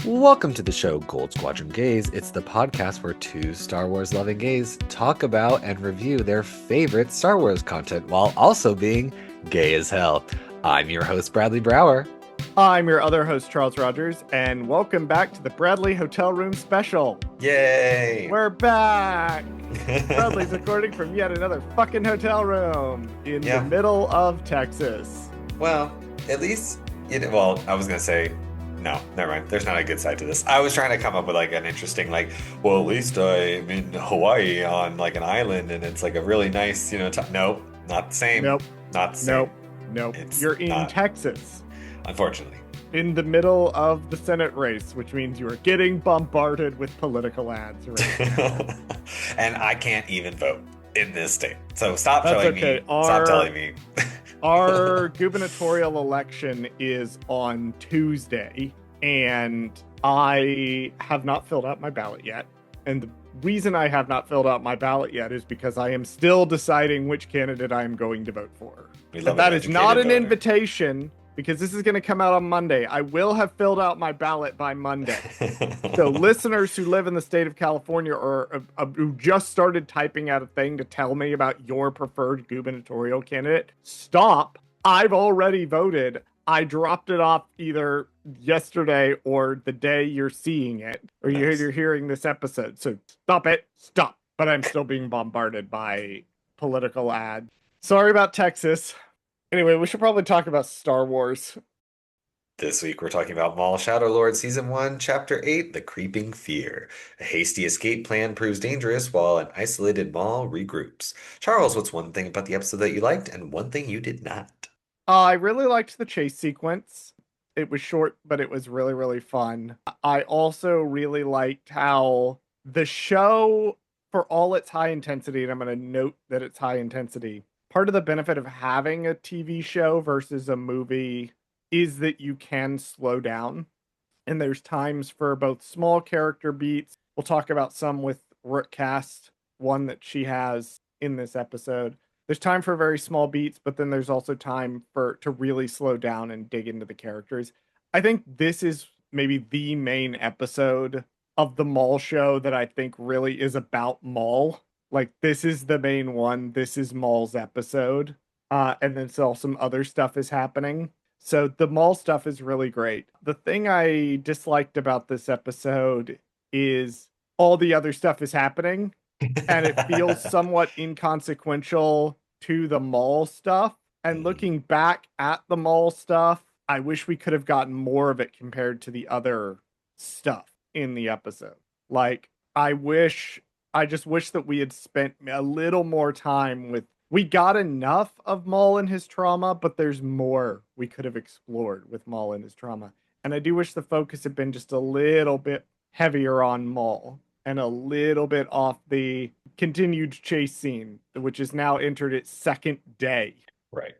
Welcome to the show Gold Squadron Gays. It's the podcast where two Star Wars loving gays talk about and review their favorite Star Wars content while also being gay as hell. I'm your host, Bradley Brower. I'm your other host, Charles Rogers, and welcome back to the Bradley Hotel Room Special. Yay! We're back! Bradley's recording from yet another fucking hotel room in the middle of Texas. Well, at least, I was going to say, no, never mind. There's not a good side to this. I was trying to come up with like an interesting, at least I'm in Hawaii on like an island and it's like a really nice, nope, not the same. Nope. Not the same. Nope. You're in Texas. Unfortunately. In the middle of the Senate race, which means you are getting bombarded with political ads right now. And I can't even vote in this state. So stop telling me. Our gubernatorial election is on Tuesday, and I have not filled out my ballot yet. And the reason I have not filled out my ballot yet is because I am still deciding which candidate I am going to vote for. And that is not an invitation, because this is going to come out on Monday. I will have filled out my ballot by Monday. So listeners who live in the state of California or who just started typing out a thing to tell me about your preferred gubernatorial candidate, stop. I've already voted. I dropped it off either yesterday or the day you're seeing it, or you're hearing this episode. So stop. But I'm still being bombarded by political ads. Sorry about Texas. Anyway, we should probably talk about Star Wars. This week we're talking about Maul Shadow Lord Season 1, Chapter 8, The Creeping Fear. A hasty escape plan proves dangerous while an isolated Maul regroups. Charles, what's one thing about the episode that you liked and one thing you did not? I really liked the chase sequence. It was short, but it was really, really fun. I also really liked how the show, for all its high intensity, and I'm going to note that it's high intensity, part of the benefit of having a TV show versus a movie is that you can slow down. And there's times for both small character beats. We'll talk about some with Rookcast, one that she has in this episode. There's time for very small beats, but then there's also time to really slow down and dig into the characters. I think this is maybe the main episode of the Maul show that I think really is about Maul. Like, this is the main one. This is Maul's episode. And then still some other stuff is happening. So the Maul stuff is really great. The thing I disliked about this episode is all the other stuff is happening. And it feels somewhat inconsequential to the Maul stuff. And looking back at the Maul stuff, I wish we could have gotten more of it compared to the other stuff in the episode. Like, I just wish that we had spent a little more time with. We got enough of Maul and his trauma, but there's more we could have explored with Maul and his trauma. And I do wish the focus had been just a little bit heavier on Maul and a little bit off the continued chase scene, which is now entered its second day. Right.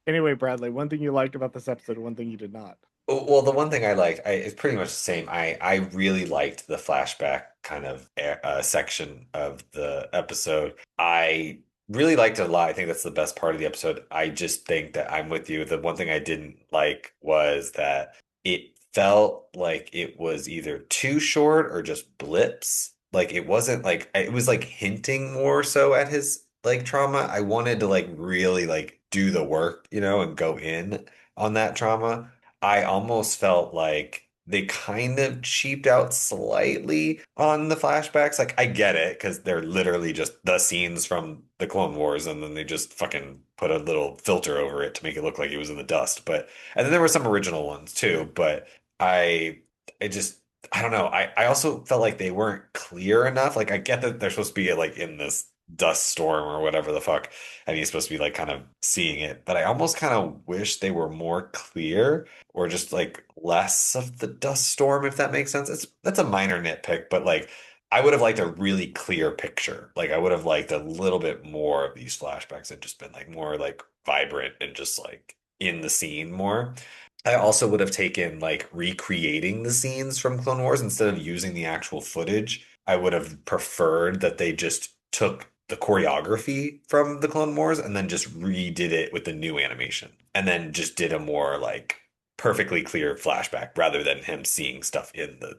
Anyway, Bradley, one thing you liked about this episode, one thing you did not. Well, the one thing I liked, it's pretty much the same. I really liked the flashback kind of section of the episode. I really liked it a lot. I think that's the best part of the episode. I just think that I'm with you. The one thing I didn't like was that it felt like it was either too short or just blips. Like, it wasn't like, it was like hinting more so at his like trauma. I wanted to like really like do the work, and go in on that trauma. I almost felt like they kind of cheaped out slightly on the flashbacks. Like, I get it, because they're literally just the scenes from the Clone Wars, and then they just fucking put a little filter over it to make it look like it was in the dust. And then there were some original ones too, but I don't know. I also felt like they weren't clear enough. Like, I get that they're supposed to be like in this dust storm or whatever the fuck, and he's supposed to be like kind of seeing it, but I almost kind of wish they were more clear or just like less of the dust storm, if that makes sense. That's a minor nitpick, but like, I would have liked a really clear picture. Like, I would have liked a little bit more of these flashbacks and just been like more like vibrant and just like in the scene more. I also would have taken like recreating the scenes from Clone Wars instead of using the actual footage. I would have preferred that they just took the choreography from the Clone Wars and then just redid it with the new animation, and then just did a more like perfectly clear flashback rather than him seeing stuff in the,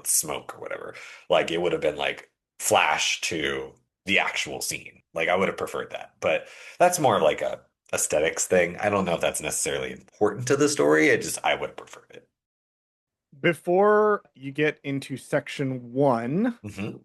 smoke or whatever. Like it would have been like flash to the actual scene. Like I would have preferred that. But that's more of like a aesthetics thing. I don't know if that's necessarily important to the story. I would have preferred it. Before you get into section one, Hmm.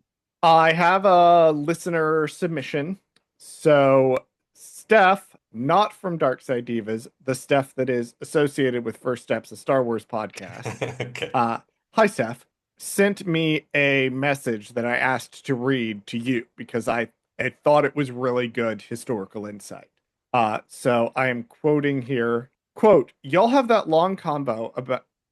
I have a listener submission. So, Steph, not from Dark Side Divas, the Steph that is associated with First Steps, a Star Wars podcast. Okay. Uh, Hi, Steph, sent me a message that I asked to read to you because I thought it was really good historical insight. So I am quoting here. Quote, y'all have that long combo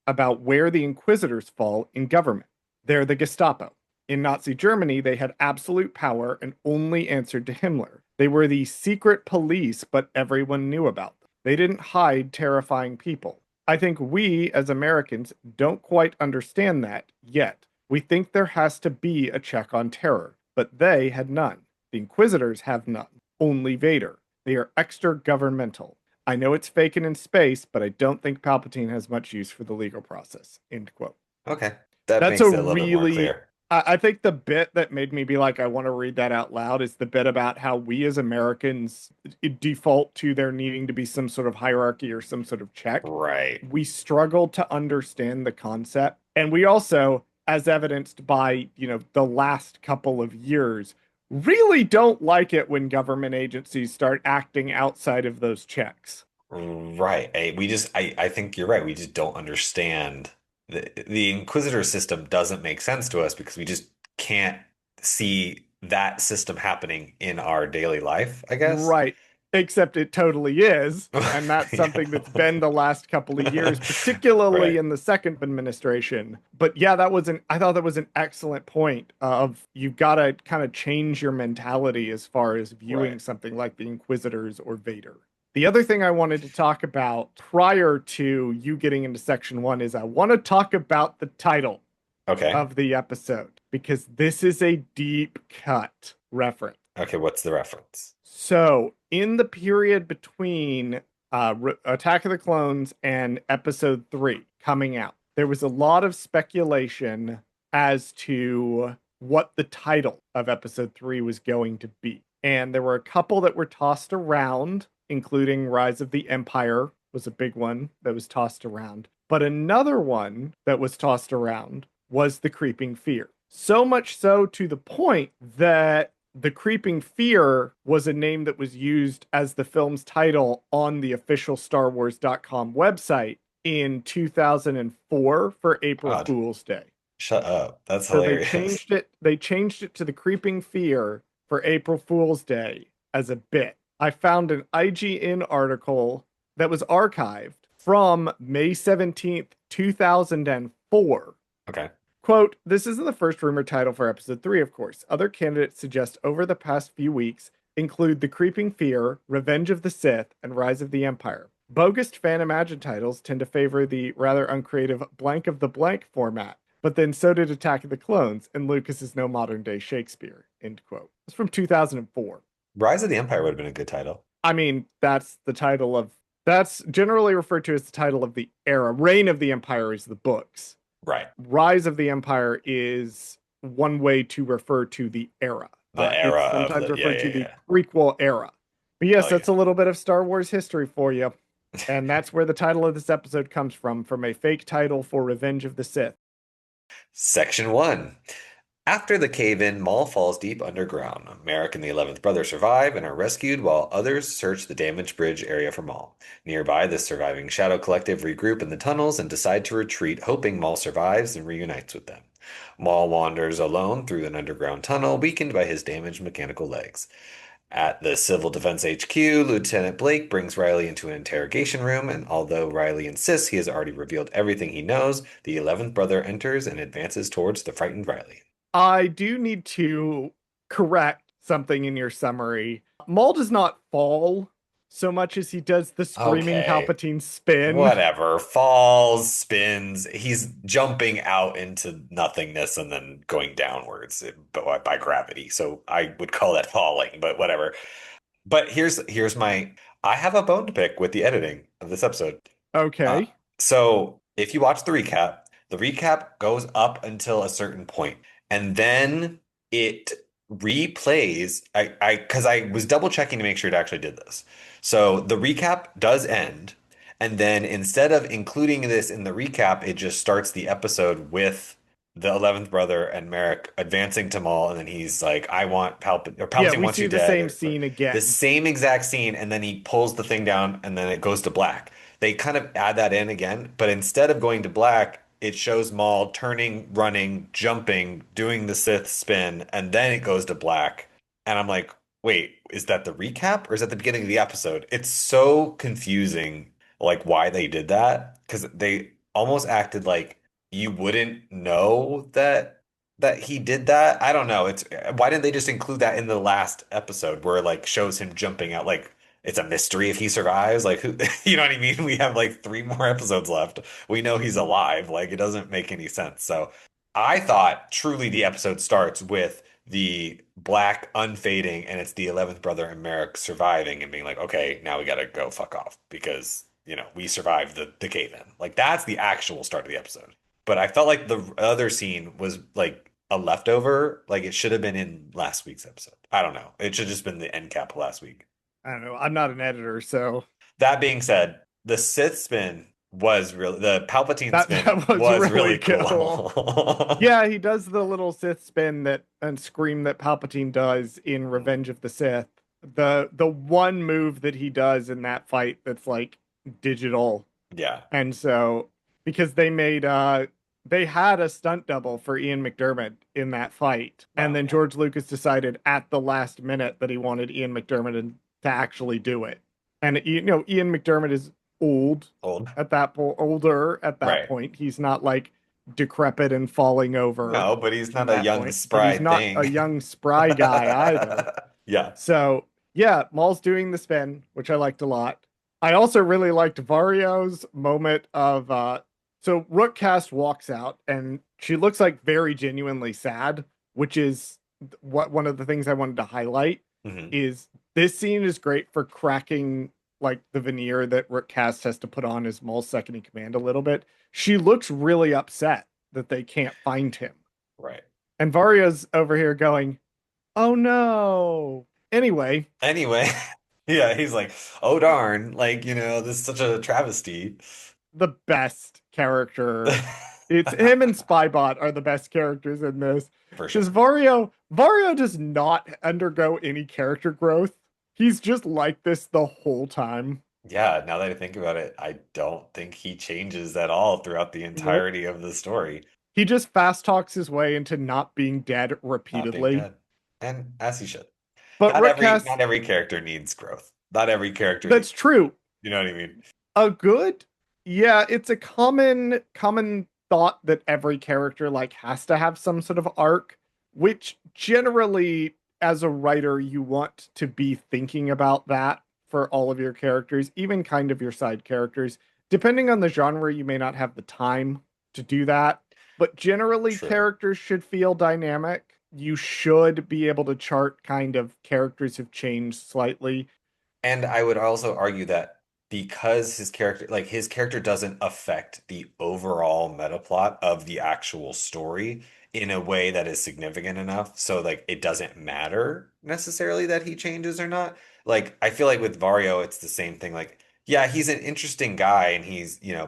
about where the Inquisitors fall in government. They're the Gestapo. In Nazi Germany, they had absolute power and only answered to Himmler. They were the secret police, but everyone knew about them. They didn't hide terrifying people. I think we, as Americans, don't quite understand that yet. We think there has to be a check on terror, but they had none. The Inquisitors have none. Only Vader. They are extra governmental. I know it's fake and in space, but I don't think Palpatine has much use for the legal process. End quote. Okay. That That's a makes it a little bit more really, clear. I think the bit that made me be like, I want to read that out loud is the bit about how we as Americans default to there needing to be some sort of hierarchy or some sort of check. Right. We struggle to understand the concept. And we also, as evidenced by, the last couple of years, really don't like it when government agencies start acting outside of those checks. Right. I think you're right. We just don't understand the Inquisitor system doesn't make sense to us because we just can't see that system happening in our daily life, I guess. Right. Except it totally is. And that's Yeah. something that's been the last couple of years, particularly Right. in the second administration. But yeah, I thought that was an excellent point of you've got to kind of change your mentality as far as viewing Right. something like the Inquisitors or Vader. The other thing I wanted to talk about prior to you getting into section one is I want to talk about the title Okay. of the episode because this is a deep cut reference. Okay, what's the reference? So, in the period between Attack of the Clones and Episode 3 coming out, there was a lot of speculation as to what the title of Episode 3 was going to be. And there were a couple that were tossed around, including Rise of the Empire was a big one that was tossed around. But another one that was tossed around was The Creeping Fear. So much so to the point that the Creeping Fear was a name that was used as the film's title on the official StarWars.com website in 2004 for April God, Fool's Day. shut up. That's So they hilarious. changed it. They changed it to the Creeping Fear for April Fool's Day as a bit. I found an IGN article that was archived from May 17th, 2004. Okay. Quote, this isn't the first rumor title for episode 3, of course. Other candidates suggest over the past few weeks include The Creeping Fear, Revenge of the Sith, and Rise of the Empire. Bogus fan imagine titles tend to favor the rather uncreative blank of the blank format, but then so did Attack of the Clones, and Lucas is no modern day Shakespeare. End quote. It's from 2004. Rise of the Empire would have been a good title. I mean, that's generally referred to as the title of the era. Reign of the Empire is the books. Right. Rise of the Empire is one way to refer to the era. The era It's of sometimes the yeah, referred to yeah, the yeah. prequel era. But yes, Oh that's a little bit of Star Wars history for you. And that's where the title of this episode comes from a fake title for Revenge of the Sith. Section 1. After the cave-in, Maul falls deep underground. Merrick and the 11th brother survive and are rescued while others search the damaged bridge area for Maul. Nearby, the surviving Shadow Collective regroup in the tunnels and decide to retreat, hoping Maul survives and reunites with them. Maul wanders alone through an underground tunnel, weakened by his damaged mechanical legs. At the Civil Defense HQ, Lieutenant Blake brings Riley into an interrogation room, and although Riley insists he has already revealed everything he knows, the 11th brother enters and advances towards the frightened Riley. I do need to correct something in your summary. Maul does not fall so much as he does the screaming Okay, Palpatine spin. whatever. Falls, spins. He's jumping out into nothingness and then going downwards by gravity. So I would call that falling, but whatever. But here's my I have a bone to pick with the editing of this episode. Uh, Okay. So if you watch the recap goes up until a certain point, and then it replays. Because I was double checking to make sure it actually did this. So the recap does end, and then instead of including this in the recap, it just starts the episode with the 11th brother and Merrick advancing to Maul, and then he's like, "I want Palpatine, or Yeah, Palpatine we wants see you the dead," same or scene the again. same exact scene, and then he pulls the thing down, and then it goes to black. They kind of add that in again, but instead of going to black, it shows Maul turning, running, jumping, doing the Sith spin, and then it goes to black. And I'm like, wait, is that the recap or is that the beginning of the episode? It's so confusing, like why they did that, because they almost acted like you wouldn't know that he did that. I don't know. It's why didn't they just include that in the last episode where it, like shows him jumping out like it's a mystery if he survives. Like, who, you know what I mean? We have like three more episodes left. We know he's alive. Like, it doesn't make any sense. So, I thought truly the episode starts with the black unfading, and it's the 11th brother and Merrick surviving and being like, okay, now we gotta go fuck off because we survived the cave-in. Like, that's the actual start of the episode. But I felt like the other scene was like a leftover. Like, it should have been in last week's episode. I don't know. It should have just been the end cap of last week. I don't know. I'm not an editor, so That being said, the Sith spin was really the Palpatine that spin that was was really really cool. cool. Yeah, he does the little Sith spin that and scream that Palpatine does in Revenge of the Sith. The one move that he does in that fight that's like digital. Yeah. And so because they had a stunt double for Ian McDermott in that fight. And Wow. then Yeah. George Lucas decided at the last minute that he wanted Ian McDermott to actually do it. And Ian McDermott is old Old. at that point, older at that Right. point. He's not like decrepit and falling over No, but he's in not a that young point, but spry he's not a thing. young spry guy either. Yeah. So yeah, Maul's doing the spin, which I liked a lot. I also really liked Vario's moment of so Rookcast walks out and she looks like very genuinely sad, which is what one of the things I wanted to highlight Hmm. is this scene is great for cracking like the veneer that Rookcast has to put on as Maul's second in command a little bit. She looks really upset that they can't find him. Right. And Vario's over here going, "Oh no." Anyway, Anyway, yeah, he's like, oh darn, like, this is such a travesty. the best character. It's him and Spybot are the best characters in this. For Because sure. Vario does not undergo any character growth. He's just like this the whole time. Yeah, now that I think about it, I don't think he changes at all throughout the Nope. entirety of the story. He just fast talks his way into not being dead Not being repeatedly. dead. And as he should. But Not every Rookcast, not every character needs growth. Not every character needs, that's true. you know what I mean? A good, yeah, it's a common thought that every character like has to have some sort of arc, which generally as a writer you want to be thinking about that for all of your characters, even kind of your side characters. Depending on the genre, you may not have the time to do that, but generally True. characters should feel dynamic. You should be able to chart kind of characters have changed slightly. And I would also argue that because his character doesn't affect the overall meta plot of the actual story in a way that is significant enough, so like it doesn't matter necessarily that he changes or not. Like I feel like with Vario, it's the same thing. Like, yeah, he's an interesting guy and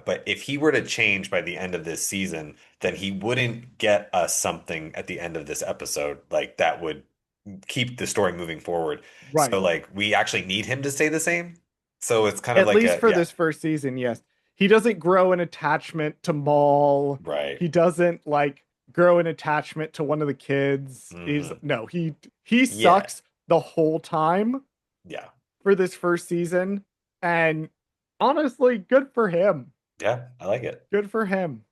but if he were to change by the end of this season, then he wouldn't get us something at the end of this episode like that would keep the story moving forward. So Right. like we actually need him to stay the same. So it's kind of At like least a for yeah, this first season, yes. He doesn't grow an attachment to Maul. right. He doesn't like grow an attachment to one of the kids. Is Hmm. no, he Yeah. sucks the whole time Yeah. for this first season. And honestly, good for him. Yeah. I like it. Good for him.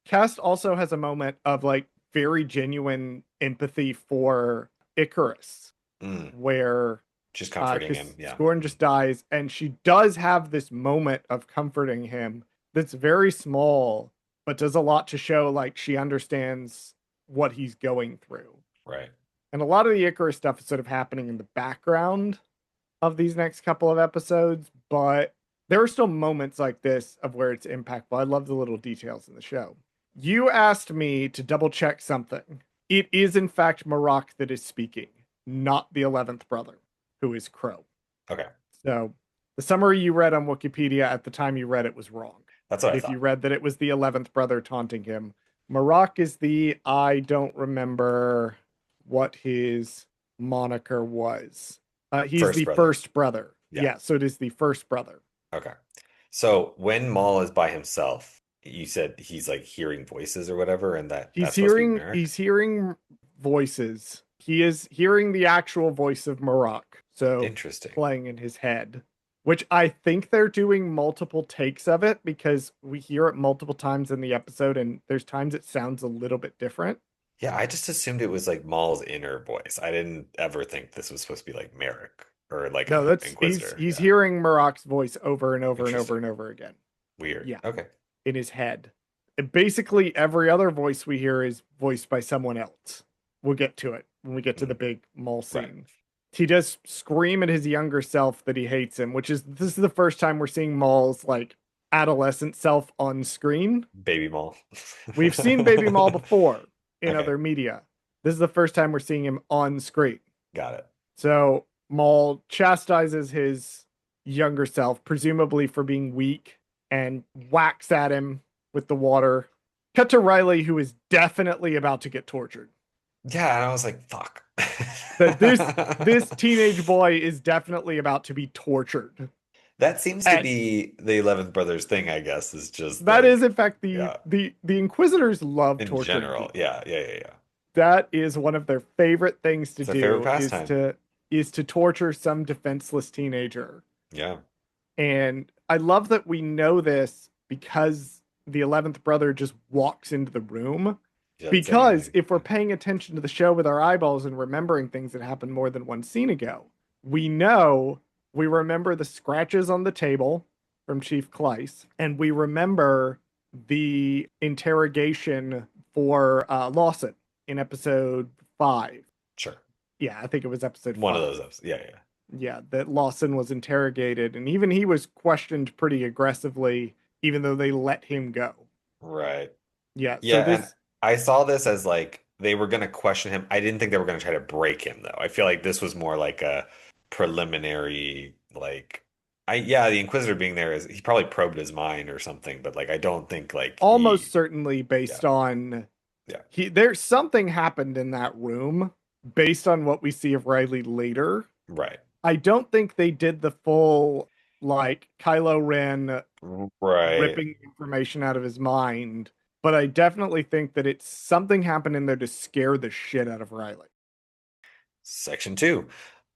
Cast also has a moment of like very genuine empathy for Icarus, Mm. where Just comforting him. because Yeah. Scorn Mhm. just dies, and she does have this moment of comforting him that's very small, but does a lot to show like she understands what he's going through. Right. And a lot of the Icarus stuff is sort of happening in the background of these next couple of episodes, but There are still moments like this of where it's impactful. I love the little details in the show. You asked me to double check something. It is, in fact, Marak that is speaking, not the 11th brother, who is Crow. Okay. So the summary you read on Wikipedia at the time you read it was wrong. That's what I If you thought. read that it was the 11th brother taunting him, Marak is the, I don't remember what his moniker was. He's First the brother. first brother. Yeah. Yeah, so it is the first brother. Okay. So when Maul is by himself, you said he's like hearing voices or whatever, and that's supposed to be Merrick? He's hearing voices. He is hearing the actual voice of Marak. So Interesting. playing in his head, which I think they're doing multiple takes of it because we hear it multiple times in the episode and there's times it sounds a little bit different. Yeah, I just assumed it was like Maul's inner voice. I didn't ever think this was supposed to be like Merrick or like No, an that's Inquisitor. he's Yeah. hearing Marak's voice over and over and over Interesting. and over again. Weird. Yeah, Okay. in his head. And basically every other voice we hear is voiced by someone else. We'll get to it when we get to the Mhm. big mall Right. scene. He does scream at his younger self that he hates him, which is this is the first time we're seeing Maul's like adolescent self on screen. Baby Maul. We've seen Baby Maul before in Okay. other media. This is the first time we're seeing him on screen. Got it. So Maul chastises his younger self, presumably for being weak, and whacks at him with the water. Cut to Riley, who is definitely about to get tortured. Yeah, and I was like, fuck. That this teenage boy is definitely about to be tortured. That seems to And be the 11th Brothers thing, I guess, is just that is like, in fact yeah, the Inquisitors love in torturing general. people. Yeah, yeah, yeah, yeah. That is one of their favorite things to It's their favorite do pastime. is to torture some defenseless teenager. Yeah. And I love that we know this because the 11th brother just walks into the room. He doesn't say Because anything. if we're Yeah. paying attention to the show with our eyeballs and remembering things that happened more than one scene ago, we know we remember the scratches on the table from Chief Kleiss, and we remember the interrogation for Lawson in episode 5. Sure. Yeah, I think it was episode One of 5. those episodes. Yeah, yeah. Yeah, that Lawson was interrogated, and even he was questioned pretty aggressively, even though they let him go. Right. Yeah, so Yeah, and this I saw this as like they were gonna question him. I didn't think they were gonna try to break him though. I feel like this was more like a preliminary, like yeah, the Inquisitor being there is he probably probed his mind or something, but like I don't think like almost he certainly yeah, based on yeah, there's something happened in that room based on what we see of Riley later. right. I don't think they did the full like Kylo Ren Right. ripping information out of his mind, but I definitely think that it's something happened in there to scare the shit out of Riley. Section 2.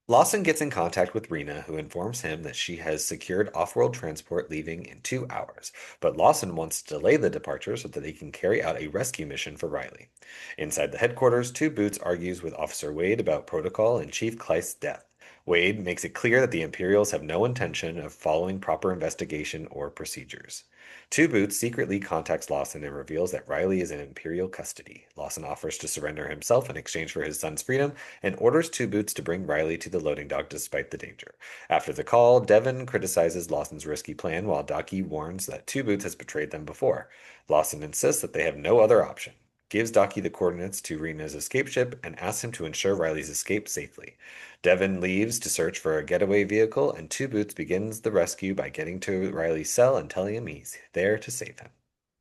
Lawson gets in contact with Rena, who informs him that she has secured off-world transport leaving in 2 hours, but Lawson wants to delay the departure so that he can carry out a rescue mission for Riley. Inside the headquarters, Two Boots argues with Officer Wade about protocol and Chief Kleist's death. Wade makes it clear that the Imperials have no intention of following proper investigation or procedures. Two Boots secretly contacts Lawson and reveals that Riley is in Imperial custody. Lawson offers to surrender himself in exchange for his son's freedom and orders Two Boots to bring Riley to the loading dock despite the danger. After the call, Devon criticizes Lawson's risky plan while Docky warns that Two Boots has betrayed them before. Lawson insists that they have no other option, gives Docky the coordinates to Rena's escape ship, and asks him to ensure Riley's escape safely. Devon leaves to search for a getaway vehicle, and Two Boots begins the rescue by getting to Riley's cell and telling him he's there to save him.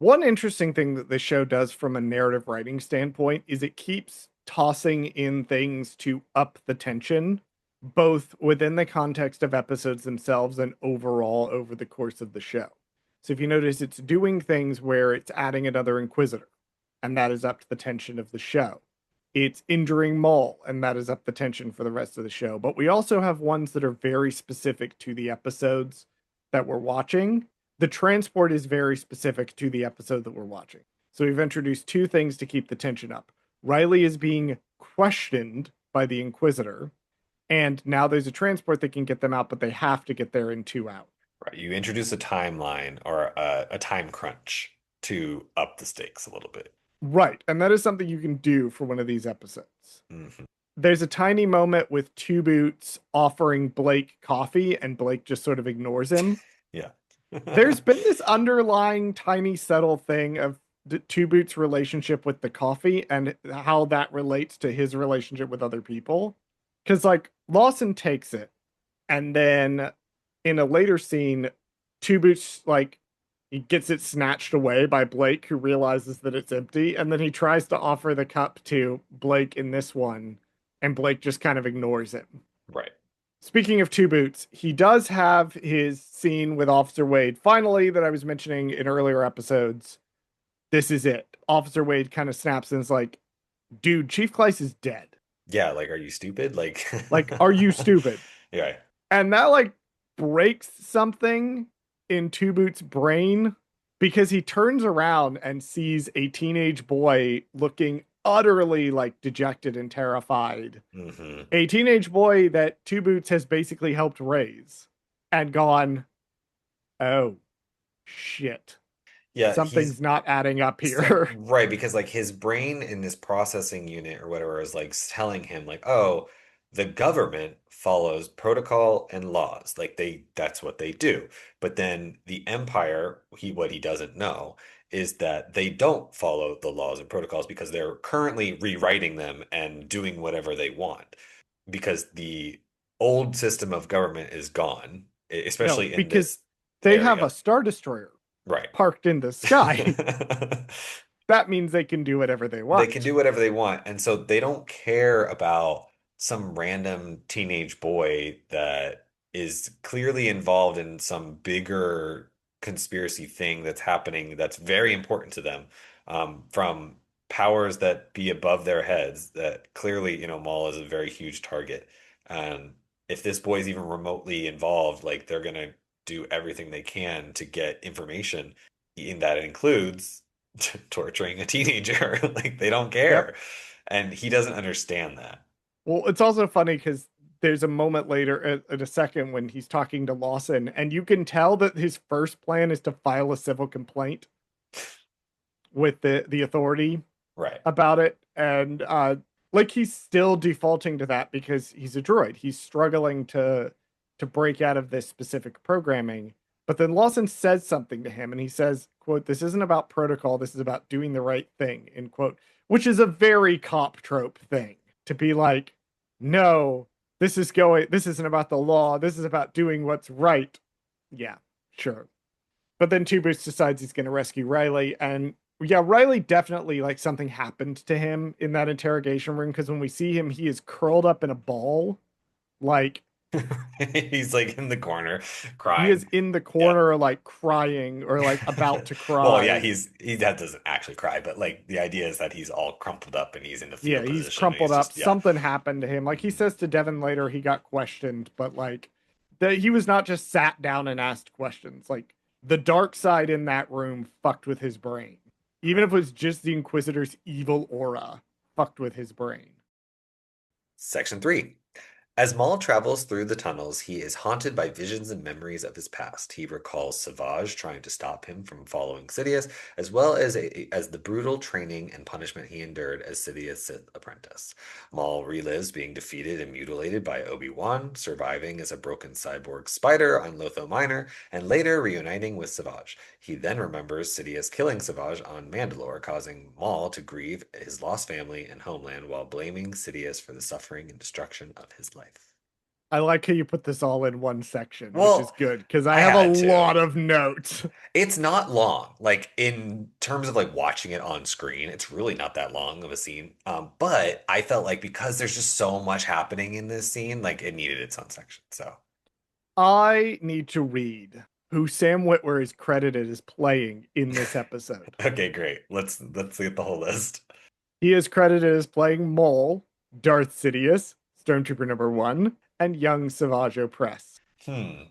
One interesting thing that the show does from a narrative writing standpoint is it keeps tossing in things to up the tension, both within the context of episodes themselves and overall over the course of the show. So if you notice, it's doing things where it's adding another Inquisitor, and that is up to the tension of the show. It's injuring Maul, and that is up the tension for the rest of the show. But we also have ones that are very specific to the episodes that we're watching. The transport is very specific to the episode that we're watching. So we've introduced two things to keep the tension up. Riley is being questioned by the Inquisitor, and now there's a transport that can get them out, but they have to get there in 2 hours. Right, you introduce a timeline or a time crunch to up the stakes a little bit. Right. And that is something you can do for one of these episodes. Hmm. There's a tiny moment with Two Boots offering Blake coffee, and Blake just sort of ignores him. Yeah. There's been this underlying tiny subtle thing of Two Boots' relationship with the coffee and how that relates to his relationship with other people. Because, like, Lawson takes it, and then in a later scene, Two Boots, like, he gets it snatched away by Blake, who realizes that it's empty, and then he tries to offer the cup to Blake in this one, and Blake just kind of ignores him. Right. Speaking of Two Boots, he does have his scene with Officer Wade finally that I was mentioning in earlier episodes. This is it. Officer Wade kind of snaps and is like, dude, Chief Kleiss is dead. Yeah, like, are you stupid? Like, Like, are you stupid? yeah. And that like breaks something in Two Boots' brain because he turns around and sees a teenage boy looking utterly like dejected and terrified. Hmm. A teenage boy that Two Boots has basically helped raise and gone, oh shit, Yeah, he's something's not adding up here. right, because like his brain in this processing unit or whatever is like telling him like, oh, the government follows protocol and laws. Like that's what they do. But then the empire, what he doesn't know is that they don't follow the laws and protocols because they're currently rewriting them and doing whatever they want. Because the old system of government is gone, No, especially in because this they have area. a Star Destroyer Right. parked in the sky. That means they can do whatever they They can want. do whatever they want. And so they don't care about some random teenage boy that is clearly involved in some bigger conspiracy thing that's happening that's very important to them, from powers that be above their heads that clearly, Maul is a very huge target. And if this boy's even remotely involved, like they're gonna do everything they can to get information, and that includes torturing a teenager. Like they don't Yep. care. And he doesn't understand that. Well, it's also funny because there's a moment later at a second when he's talking to Lawson, and you can tell that his first plan is to file a civil complaint with the authority Right. about it. And like he's still defaulting to that because he's a droid. He's struggling to break out of this specific programming. But then Lawson says something to him and he says, quote, this isn't about protocol, this is about doing the right thing, end quote, which is a very cop trope thing to be like, no, this isn't about the law, this is about doing what's right. Yeah, sure. But then Two Boots decides he's going to rescue Riley, and yeah, Riley definitely like something happened to him in that interrogation room because when we see him, he is curled up in a ball, like He's like in the corner he is crying. in the Yeah. corner, like crying or like about to Well, yeah, cry. he that doesn't actually cry, but like the idea is that he's all crumpled up and he's in the Yeah, fetal he's position and crumpled he's up. just, yeah. Something happened to him. Like he Mhm. says to Devin later, he got questioned, but like that he was not just sat down and asked questions. Like the dark side in that room fucked with his brain. Even Right. if it was just the Inquisitor's evil aura, fucked with his brain. Section 3. As Maul travels through the tunnels, he is haunted by visions and memories of his past. He recalls Savage trying to stop him from following Sidious, as well as the brutal training and punishment he endured as Sidious' Sith apprentice. Maul relives being defeated and mutilated by Obi-Wan, surviving as a broken cyborg spider on Lotho Minor, and later reuniting with Savage. He then remembers Sidious killing Savage on Mandalore, causing Maul to grieve his lost family and homeland while blaming Sidious for the suffering and destruction of his life. I like how you put this all in one section, which is Well, good because I I have a had to. lot of notes. It's not long. Like in terms of like watching it on screen, it's really not that long of a scene. But I felt like because there's just so much happening in this scene, like it needed its own section. So I need to read who Sam Witwer is credited as playing in this episode. okay, great. Let's get the whole list. He is credited as playing Maul, Darth Sidious, Stormtrooper number one, and young Savage Opress. Hmm.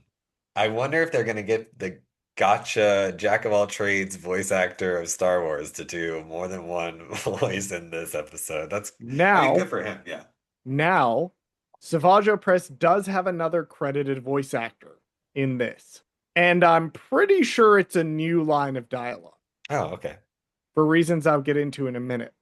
I wonder if they're gonna get the gotcha jack of all trades voice actor of Star Wars to do more than one voice in this episode. I mean, good Now, for him. Yeah. now, Savage Opress does have another credited voice actor in this. And I'm pretty sure it's a new line of dialogue Oh, okay. for reasons I'll get into in a minute.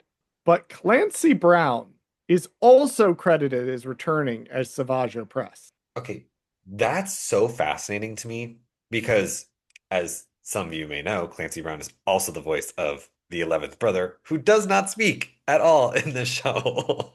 But Clancy Brown is also credited as returning as Savage Opress. Okay. That's so fascinating to me because as some of you may know, Clancy Brown is also the voice of the 11th brother, who does not speak at all in this show.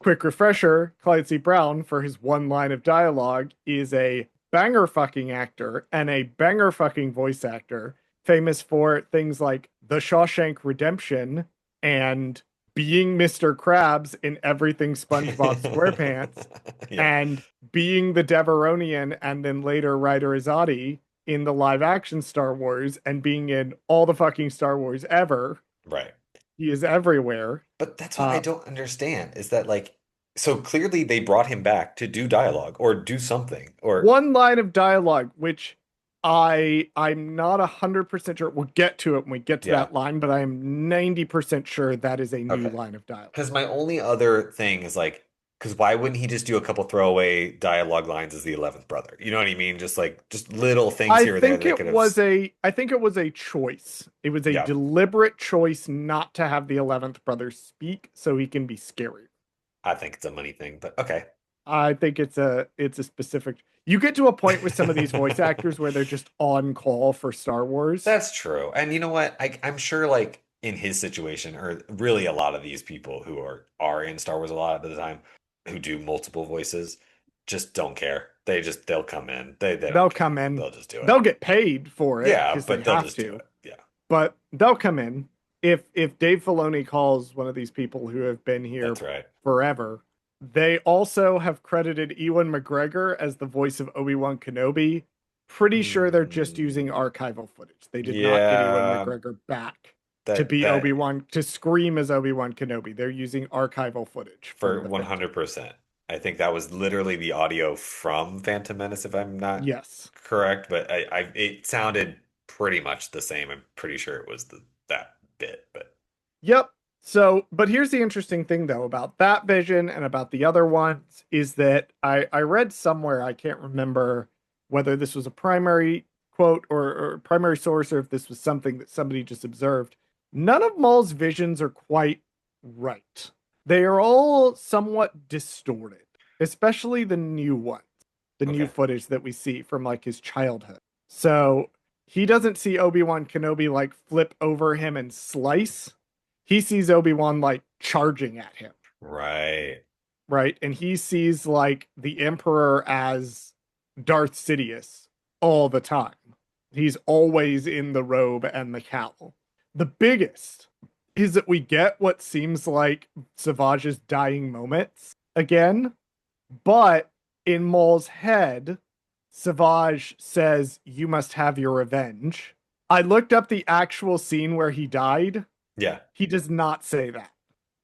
Quick refresher, Clancy Brown, for his one line of dialogue, is a banger fucking actor and a banger fucking voice actor, famous for things like The Shawshank Redemption and being Mr. Krabs in everything SpongeBob SquarePants, Yeah, and being the Deveronian and then later Ryder Azadi in the live action Star Wars, and being in all the fucking Star Wars ever. right. He is everywhere. But that's what I Uh, don't understand is that like so clearly they brought him back to do dialogue or do something or one line of dialogue, which I'm not 100% sure. We'll get to it when we get to yeah, that line, but I am 90% sure that is a new okay. line of dialogue. Because my only other thing is like, because why wouldn't he just do a couple throwaway dialogue lines as the 11th brother? You know what I mean? Just like just little things here or there that could have. I think it was a choice. It was a Yeah, deliberate choice not to have the 11th brother speak so he can be scary. I think it's a money thing, but okay. I think it's a specific. You get to a point with some of these voice actors where they're just on call for Star Wars. That's true. And you know what? I'm sure like in his situation, or really a lot of these people who are in Star Wars a lot of the time, who do multiple voices, just don't care. They'll come in. They They'll don't come care. in. They'll just do it. They'll get paid for it Yeah, because they but they'll have just do to. it. Yeah. But they'll come in. If Dave Filoni calls one of these people who have been here That's right. forever, they also have credited Ewan McGregor as the voice of Obi-Wan Kenobi. Pretty sure they're just using Mm, archival footage. They did not get Ewan yeah, McGregor back to that be that Obi-Wan, to scream as Obi-Wan Kenobi. They're using archival footage from for the Phantom. 100%. I think that was literally the audio from Phantom Menace, if I'm not Yes. correct, but it sounded pretty much the same. I'm pretty sure it was that bit, but Yep. So, but here's the interesting thing though about that vision and about the other ones is that I read somewhere, I can't remember whether this was a primary quote or primary source or if this was something that somebody just observed. None of Maul's visions are quite right. They are all somewhat distorted, especially the new ones, the new okay. footage that we see from like his childhood. So he doesn't see Obi-Wan Kenobi like flip over him and slice. He sees Obi-Wan like charging at him, Right. right? And he sees like the Emperor as Darth Sidious all the time. He's always in the robe and the cowl. The biggest is that we get what seems like Savage's dying moments again, but in Maul's head, Savage says, "You must have your revenge." I looked up the actual scene where he died. Yeah. He does not say that.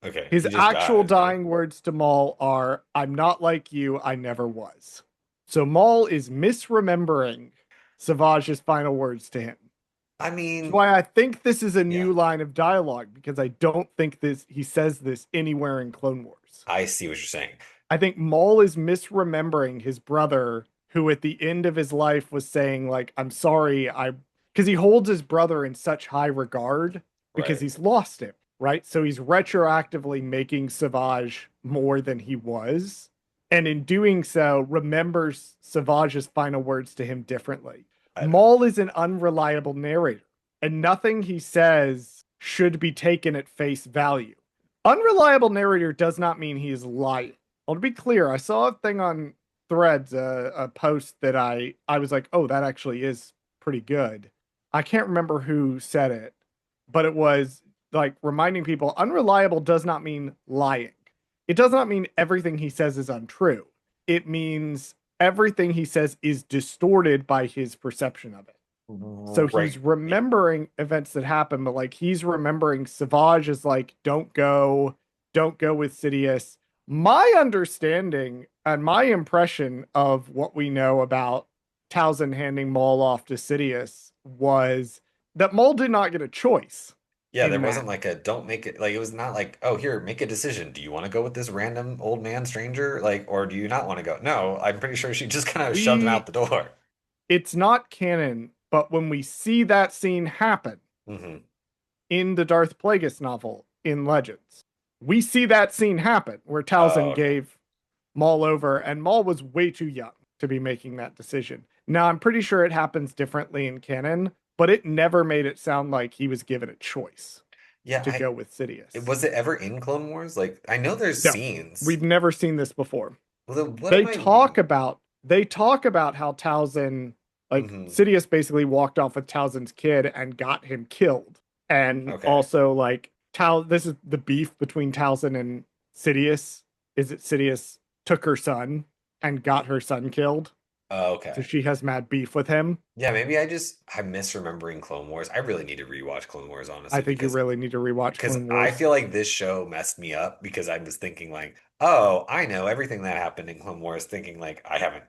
Okay. His He just actual dies, right? dying words to Maul are, "I'm not like you, I never was." So Maul is misremembering Savage's final words to him. I That's mean, why I think this is a yeah, new line of dialogue because I don't think this he says this anywhere in Clone Wars. I see what you're saying. I think Maul is misremembering his brother who at the end of his life was saying like, "I'm sorry, I," because he holds his brother in such high regard because Right. he's lost him, right? So he's retroactively making Savage more than he was, and in doing so remembers Savage's final words to him differently. I don't. Maul is an unreliable narrator, and nothing he says should be taken at face value. Unreliable narrator does not mean he is lying. Well, to be clear, I saw a thing on Threads, a post that I was like, oh, that actually is pretty good. I can't remember who said it, but it was like reminding people unreliable does not mean lying. It does not mean everything he says is untrue. It means everything he says is distorted by his perception of it. So he's Right. Yeah. remembering events that happen, but like he's remembering Savage is like, don't go with Sidious. My understanding and my impression of what we know about Towson handing Maul off to Sidious was that Maul did not get a choice Yeah, there in that. wasn't like a don't make it like it was not like, oh, here, make a decision. Do you want to go with this random old man stranger? Like, or do you not want to go? No, I'm pretty sure she just kind of shoved him out We the door. It's not canon, but when we see that scene happen Hmm. in the Darth Plagueis novel in Legends, we see that scene happen where Oh, Towson okay. gave Maul over, and Maul was way too young to be making that decision. Now, I'm pretty sure it happens differently in canon, but it never made it sound like he was given a choice Yeah, to go with Sidious. was it ever in Clone Wars? Like, I know there's No, scenes. we've never seen this before. Well, then what am They I? talk about they talk about how Towson, like Hmm. Sidious, basically walked off with Towson's kid and got him killed, and Okay. also like This is the beef between Towson and Sidious. Is that Sidious took her son and got her son killed, so Okay. she has mad beef with him. Yeah, maybe I'm misremembering Clone Wars. I really need to rewatch Clone Wars, I honestly, think you really need to rewatch Clone I Wars. feel like this show messed me up because I was thinking like, oh, I know everything that happened in Clone Wars, thinking like I haven't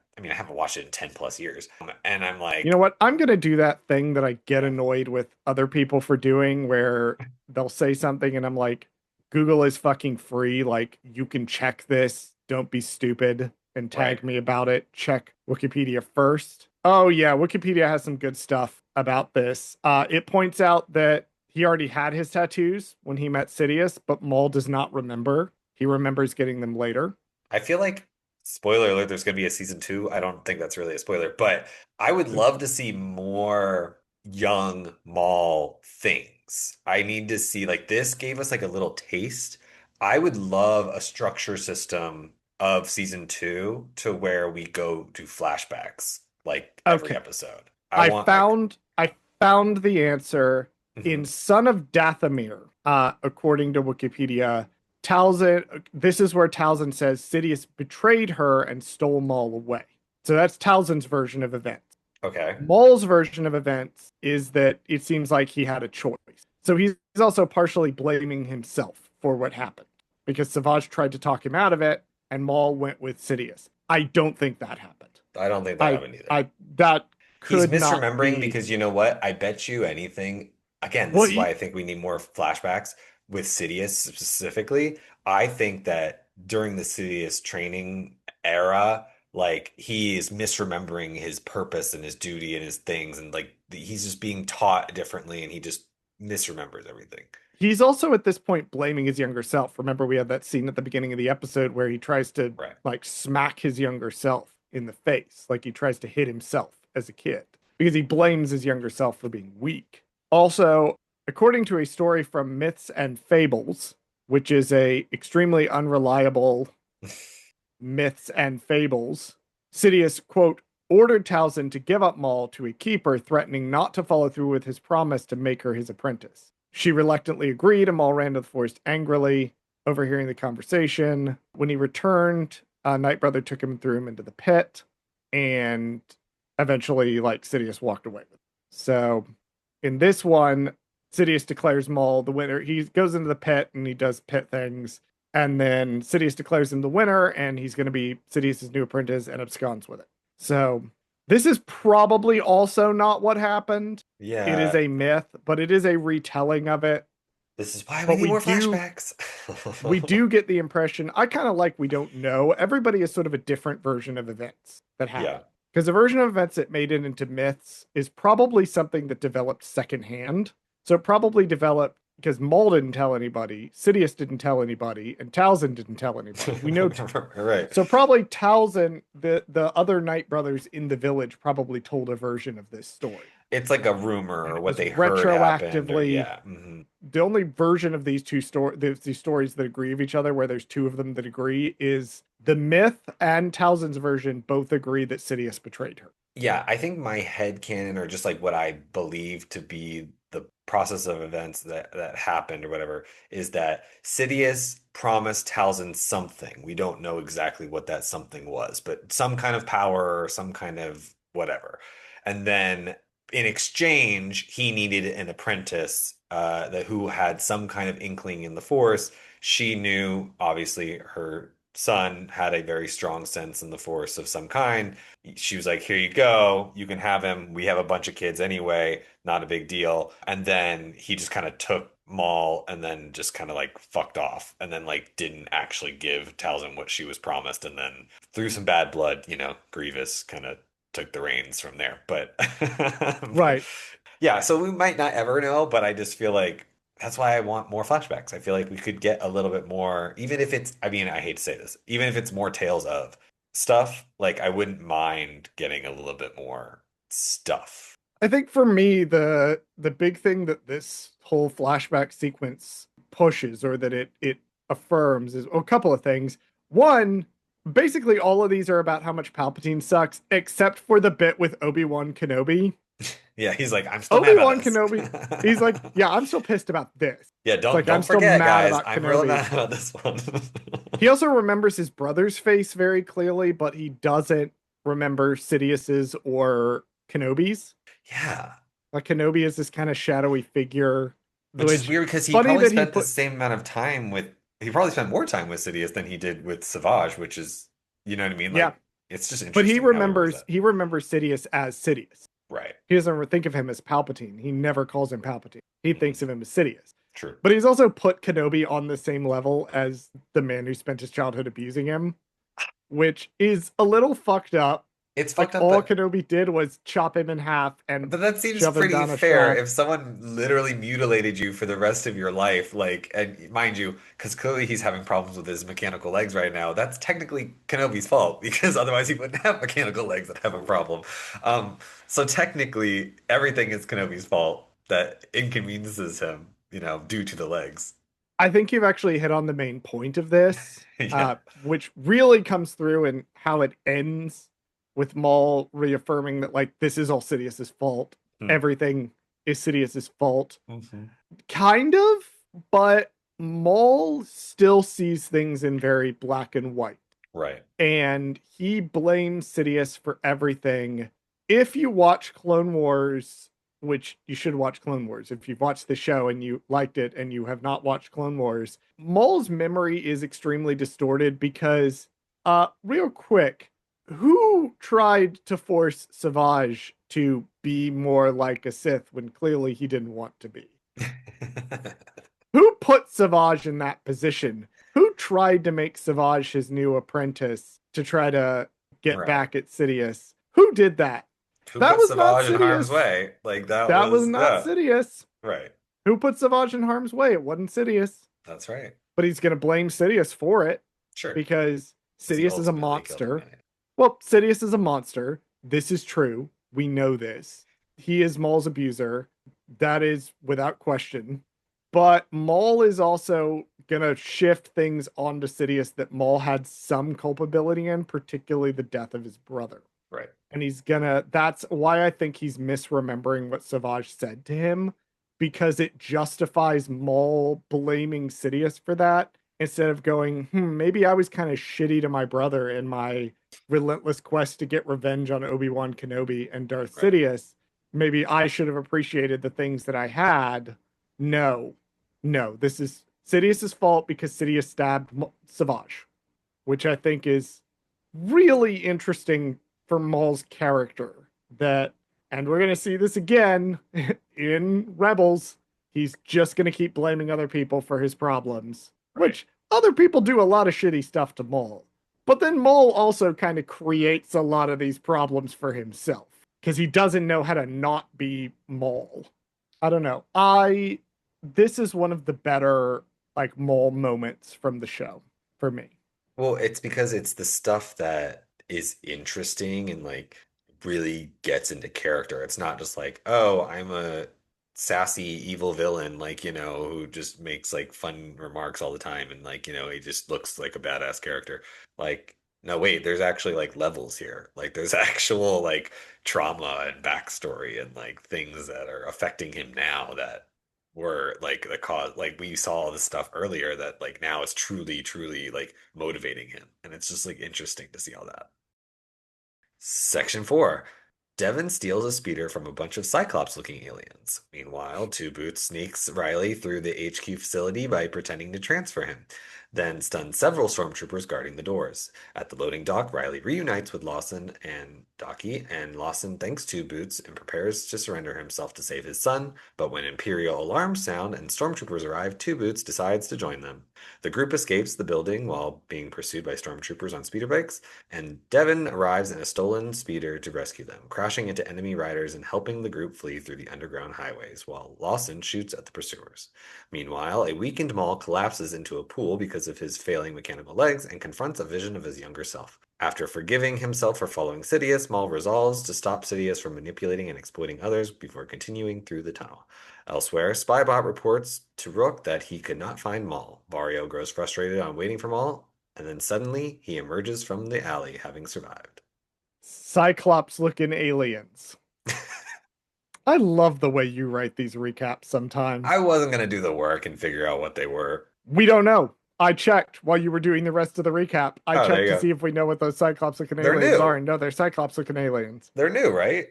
watched it in 10 plus years. And I'm You know like, what? I'm gonna do that thing that I get yeah, annoyed with other people for doing, where they'll say something and I'm like, Google is fucking free. Like, you can check this. Don't be stupid and right. tag me about it. Check Wikipedia first. Oh yeah, Wikipedia has some good stuff about this. It points out that he already had his tattoos when he met Sidious, but Maul does not remember. He remembers getting them later. I feel like spoiler alert, there's gonna be a season two. I don't think that's really a spoiler, but I would love to see more young Maul things. I need to see like this gave us like a little taste. I would love a structure system of season two to where we go to flashbacks like every Okay. episode. I want like I found the answer in mhm. Son of Dathomir. According to Wikipedia, Talzin. This is where Talzin says Sidious betrayed her and stole Maul away. So that's Talzin's version of events. Okay. Maul's version of events is that it seems like he had a choice. So he's also partially blaming himself for what happened because Savage tried to talk him out of it, and Maul went with Sidious. I don't think that happened. I don't think that I happened either. I that He's could not misremembering be. because you know what? I bet you anything. Again, this Well, is why I think we need more flashbacks with Sidious specifically. I think that during the Sidious training era, like he is misremembering his purpose and his duty and his things, and like he's just being taught differently, and he just misremembers everything. he's also at this point blaming his younger self. Remember, we had that scene at the beginning of the episode where he tries to Right. like smack his younger self in the face, like he tries to hit himself as a kid because he blames his younger self for being weak. Also, according to a story from Myths and Fables, which is a extremely unreliable Myths and Fables, Sidious, quote, ordered Talzin to give up Maul to a keeper, threatening not to follow through with his promise to make her his apprentice. She reluctantly agreed, and Maul ran to the forest angrily, overhearing the conversation. When he returned, Nightbrother took him and threw him into the pit, and eventually, like, Sidious walked away with him. So, in this one, Sidious declares Maul the winner. He goes into the pit and he does pit things, and then Sidious declares him the winner, and he's going to be Sidious's new apprentice and absconds with it. So this is probably also not what happened. It is Yeah, a myth, but it is a retelling of it. this is why we But need more flashbacks. we do get the impression. I kind of like we don't know. Everybody is sort of a different version of events that Yeah. happen. Because the version of events that made it into myths is probably something that developed secondhand. So it probably developed because Maul didn't tell anybody, Sidious didn't tell anybody, and Talzin didn't tell anybody. We know. Right. So probably Talzin, the other Night Brothers in the village, probably told a version of this story, It's like a rumor and or it what was they heard happened or retroactively yeah. Hmm. the only version of these stories that agree of each other, where there's two of them that agree, is the myth and Talzin's version both agree that Sidious betrayed her. Yeah, I think my head canon or just like what I believe to be the process of events that happened or whatever is that Sidious promised Talzin something. We don't know exactly what that something was, but some kind of power or some kind of whatever. And then in exchange, he needed an apprentice that who had some kind of inkling in the Force. She knew, obviously, her son had a very strong sense in the Force of some kind. She was like, "Here you go. You can have him. We have a bunch of kids anyway. Not a big deal." And then he just kind of took Maul and then just kind of like fucked off and then like didn't actually give Talzin what she was promised and then through some bad blood, Grievous kind of took the reins from there. But but Right. yeah, so we might not ever know, but I just feel like that's why I want more flashbacks. I feel like we could get a little bit more, even if it's, I mean, I hate to say this, even if it's more tales of stuff, like I wouldn't mind getting a little bit more I think for me, the big thing that this whole flashback sequence pushes, or that it affirms, is a couple of things. One, basically all of these are about how much Palpatine sucks, except for the bit with Obi-Wan Kenobi. Yeah, he's like, I'm still mad about Obi-Wan this. Kenobi, he's like, yeah, I'm still pissed about this. Yeah, It's like, I'm don't still forget, mad guys. about I'm real Kenobi. mad about this one. He also remembers his brother's face very clearly, but he doesn't remember Sidious's or Kenobi's. Yeah, Like Kenobi is this kind of shadowy figure, which is which weird because he funny probably that he spent the put, same amount of time with. He probably spent more time with Sidious than he did with Savage, which is, you know what I mean? yeah, Like, it's just but interesting how he remembers that. he remembers Sidious as Sidious. Right. He doesn't think of him as Palpatine. He never calls him Palpatine. He Hmm. thinks of him as Sidious. True. But he's also put Kenobi on the same level as the man who spent his childhood abusing him, which is a little fucked up. It's Like fucked up, all but Kenobi did was chop him in half and that seems shove him pretty down a fair. shaft. If someone literally mutilated you for the rest of your life, like, and mind you, because clearly he's having problems with his mechanical legs right now, that's technically Kenobi's fault because otherwise he wouldn't have mechanical legs that have a problem. So technically everything is Kenobi's fault that inconveniences him, due to the legs. I think you've actually hit on the main point of this, Yeah. which really comes through in how it ends with Maul reaffirming that like this is all Sidious's fault. Hmm. Everything is Sidious's fault. Hmm. Kind of, but Maul still sees things in very black and white. Right. And he blames Sidious for everything. If you watch Clone Wars, which you should watch Clone Wars, if you've watched the show and you liked it and you have not watched Clone Wars, Maul's memory is extremely distorted because, real quick, who tried to force Savage to be more like a Sith when clearly he didn't want to be? Who put Savage in that position? Who tried to make Savage his new apprentice to try to get Right. back at Sidious? Who did that? Who That put was not Savage in harm's Sidious. way? Like that That was was, not yeah, Sidious. right. Who put Savage in harm's way? It wasn't Sidious. That's right. But he's going to blame Sidious for it Sure. because Because he Sidious is a ultimately killed him. monster. Yeah. Well, Sidious is a monster. This is true. We know this. He is Maul's abuser. That is without question. But Maul is also gonna shift things onto Sidious that Maul had some culpability in, particularly the death of his brother. Right. And that's why I think he's misremembering what Savage said to him, because it justifies Maul blaming Sidious for that instead of going, maybe I was kind of shitty to my brother in my relentless quest to get revenge on Obi-Wan Kenobi and Darth Right. Sidious. Maybe I should have appreciated the things that I had. No, no, this is Sidious's fault because Sidious stabbed Savage, which I think is really interesting for Maul's character. That, and we're gonna see this again in Rebels. He's just gonna keep blaming other people for his problems, Right. which other people do a lot of shitty stuff to Maul. But then Maul also kind of creates a lot of these problems for himself because he doesn't know how to not be Maul. I don't know. This is one of the better like Maul moments from the show for me. Well, it's because it's the stuff that is interesting and like really gets into character. It's not just like, oh, I'm a sassy evil villain, like, who just makes like fun remarks all the time and like, he just looks like a badass character. Like, no, wait, there's actually like levels here. Like there's actual like trauma and backstory and like things that are affecting him now that were like the cause, like we saw all this stuff earlier that like now is truly truly like motivating him, and it's just like interesting to see all that. Section 4. Devin steals a speeder from a bunch of Cyclops-looking aliens. Meanwhile, Two Boots sneaks Riley through the HQ facility by pretending to transfer him, then stuns several stormtroopers guarding the doors. At the loading dock, Riley reunites with Lawson and Docky, and Lawson thanks Two Boots and prepares to surrender himself to save his son, but when Imperial alarms sound and stormtroopers arrive, Two Boots decides to join them. The group escapes the building while being pursued by stormtroopers on speeder bikes, and Devin arrives in a stolen speeder to rescue them, crashing into enemy riders and helping the group flee through the underground highways, while Lawson shoots at the pursuers. Meanwhile, a weakened Maul collapses into a pool because because of his failing mechanical legs and confronts a vision of his younger self. After forgiving himself for following Sidious, Maul resolves to stop Sidious from manipulating and exploiting others before continuing through the tunnel. Elsewhere, Spybot reports to Rook that he could not find Maul. Vario grows frustrated on waiting for Maul, and then suddenly he emerges from the alley, having survived. Cyclops looking aliens. I love the way you write these recaps I sometimes. wasn't going to do the work and figure out what they were. We don't know. I checked while you were doing the rest of the recap. I Oh, there checked you to go. see if we know what those Cyclops looking They're aliens are, new. and no, they're Cyclops looking aliens. They're new, right?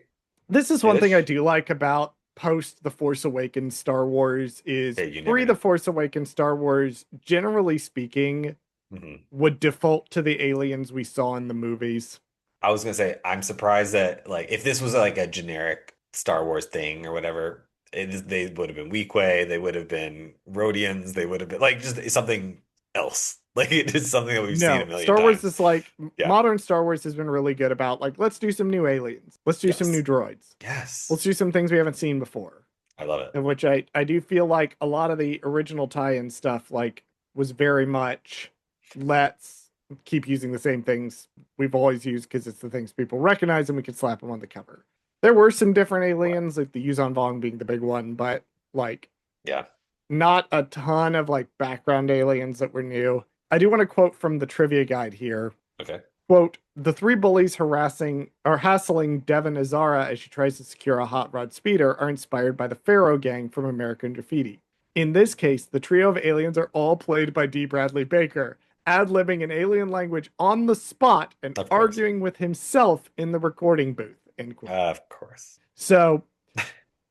This is one thing I Ish. do like about post The Force Awakens Star Wars is Hey, you never pre The know. Force Awakens Star Wars, generally speaking, Hmm. would default to the aliens we saw in the movies. I was gonna say, I'm surprised that like if this was like a generic Star Wars thing or whatever, they would have been Weequay, they would have been Rhodians, they would have been like just something else. Like it is something that we've seen a No, million Star Wars times. is like Yeah. modern Star Wars has been really good about like let's do some new aliens, let's do some new Yes. droids, let's Yes. do some things we haven't seen before. I love it. Of which I do feel like a lot of the original tie-in stuff like was very much let's keep using the same things we've always used because it's the things people recognize and we can slap them on the cover. There were some different Right. aliens, like the Yuzon Vong being the big one, but like Yeah. not a ton of like background aliens that were new. I do want to quote from the trivia guide here. Okay. Quote, the three bullies harassing or hassling Devon Azara as she tries to secure a hot rod speeder are inspired by the Pharaoh gang from American Graffiti. In this case, the trio of aliens are all played by D. Bradley Baker, ad-libbing an alien language on the spot and Of course. arguing with himself in the recording booth. End quote. Of course. So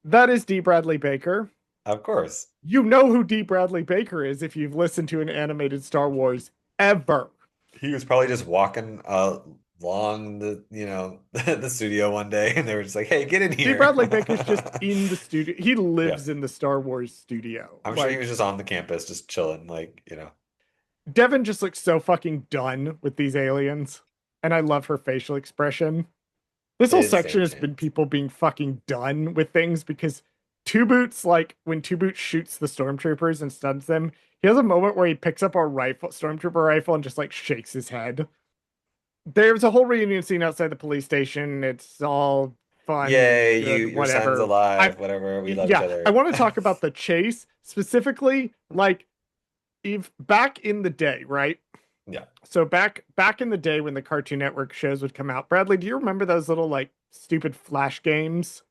that is D. Bradley Baker. Of course. You know who D. Bradley Baker is if you've listened to an animated Star Wars ever. He was probably just walking along the studio one day and they were just like, "Hey, get in D. here." Bradley Baker's just in the studio. He Yeah. lives in the Star Wars studio. I'm sure he Like, was just on the campus just chilling Devin just looks so fucking done with these aliens. And I love her facial expression. This It whole is section Sam has been Chance. people being fucking done with things because Two Boots, like, when Two Boots shoots the stormtroopers and stuns them, he has a moment where he picks up a rifle, stormtrooper rifle, and just like shakes his head. There's a whole reunion scene outside the police station. It's all fun, Yay, good, your son's whatever. I alive, whatever. We love each yeah, I other. want to talk about the chase specifically. Like, if back in the day, right? Yeah. So back in the day when the Cartoon Network shows would come out, Bradley, do you remember those little like stupid flash games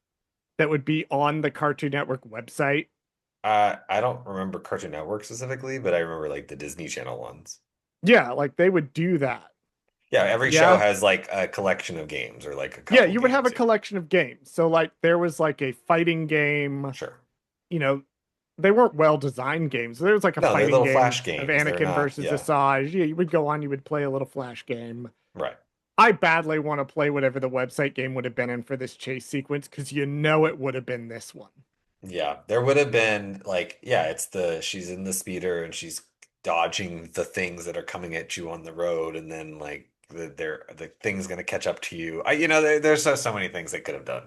that would be on the Cartoon Network website? I don't remember Cartoon Network specifically, but I remember like the Disney Channel ones. Yeah, like they would do that. Yeah, every show Yeah. has like a collection of games or like a Yeah, couple you would have a games. Yeah. collection of games. So like there was like a fighting game, Sure. you know, they weren't well designed games. There was like a No, they're fighting little game flash of games. They're Anakin not, versus yeah. Asajj. Yeah, you would go on, you would play a little flash game. Right. I badly want to play whatever the website game would have been in for this chase sequence because you know it would have been this one. Yeah, there would have been like, yeah, she's in the speeder and she's dodging the things that are coming at you on the road, and then like the thing's gonna catch up to you. There's so many things they could have done.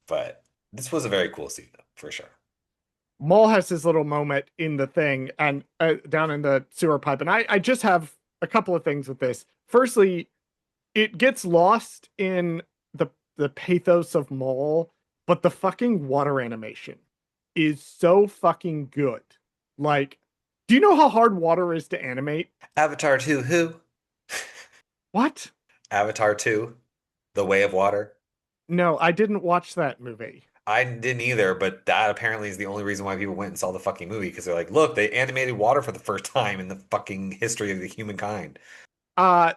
But this was a very cool scene though, for sure. Maul has his little moment in the thing and down in the sewer pipe. And I just have a couple of things with this. Firstly, it gets lost in the pathos of Maul, but the fucking water animation is so fucking good. Like, do you know how hard water is to animate? Avatar 2, who? What? Avatar 2, The Way of Water. No, I didn't watch that movie. I didn't either, but that apparently is the only reason why people went and saw the fucking movie because they're like, look, they animated water for the first time in the fucking history of the humankind.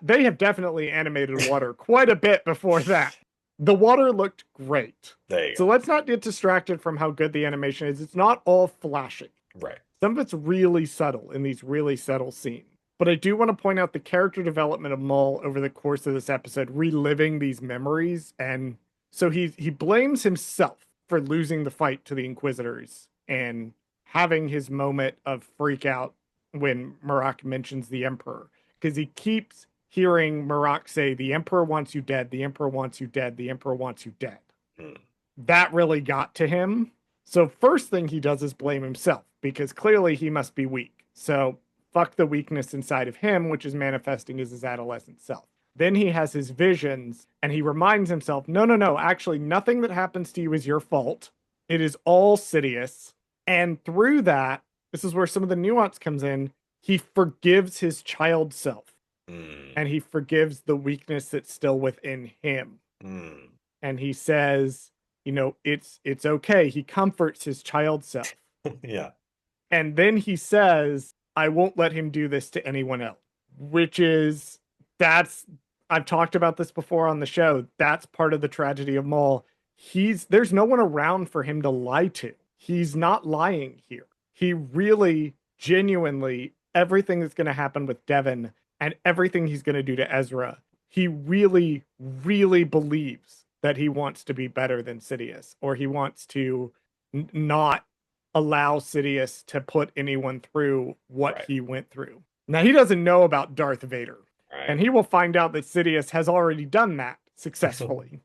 They have definitely animated water quite a bit before that. The water looked great. There you So go. let's not get distracted from how good the animation is. It's not all flashy. Right. Some of it's really subtle in these really subtle scenes. But I do want to point out the character development of Maul over the course of this episode, reliving these memories. And so he blames himself for losing the fight to the Inquisitors and having his moment of freak out when Marak mentions the Emperor. Because he keeps hearing Marak say, the Emperor wants you dead, the Emperor wants you dead, the Emperor wants you dead. Hmm. That really got to him. So first thing he does is blame himself because clearly he must be weak. So fuck the weakness inside of him, which is manifesting as his adolescent self. Then he has his visions and he reminds himself, no, no, no, actually, nothing that happens to you is your fault. It is all Sidious. And through that, this is where some of the nuance comes in. He forgives his child self Mm, and he forgives the weakness that's still within him. mm. And he says, it's okay. He comforts his child self. Yeah. And then he says, I won't let him do this to anyone else, which is that's I've talked about this before on the show. That's part of the tragedy of Maul. There's no one around for him to lie to. He's not lying here. He really genuinely everything that's going to happen with Devin and everything he's going to do to Ezra, he really really believes that he wants to be better than Sidious, or he wants to not allow Sidious to put anyone through what Right. he went through. Now, he doesn't know about Darth Vader, and Right. he will find out that Sidious has already done that successfully.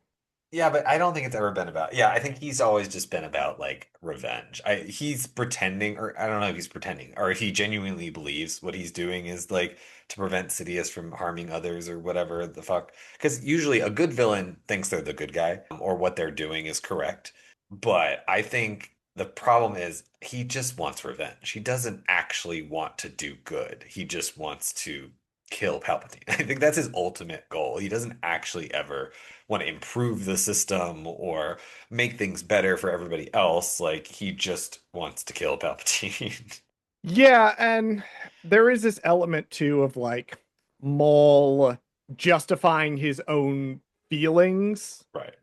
Yeah, but I don't think it's ever been about. Yeah, I think he's always just been about like revenge. He's pretending, or I don't know if he's pretending, or if he genuinely believes what he's doing is like to prevent Sidious from harming others or whatever the fuck. Because usually a good villain thinks they're the good guy, or what they're doing is correct. But I think the problem is he just wants revenge. He doesn't actually want to do good. He just wants to kill Palpatine. I think that's his ultimate goal. He doesn't actually ever want to improve the system or make things better for everybody else. Like he just wants to kill Palpatine. Yeah, and there is this element too of like Maul justifying his own feelings, Right.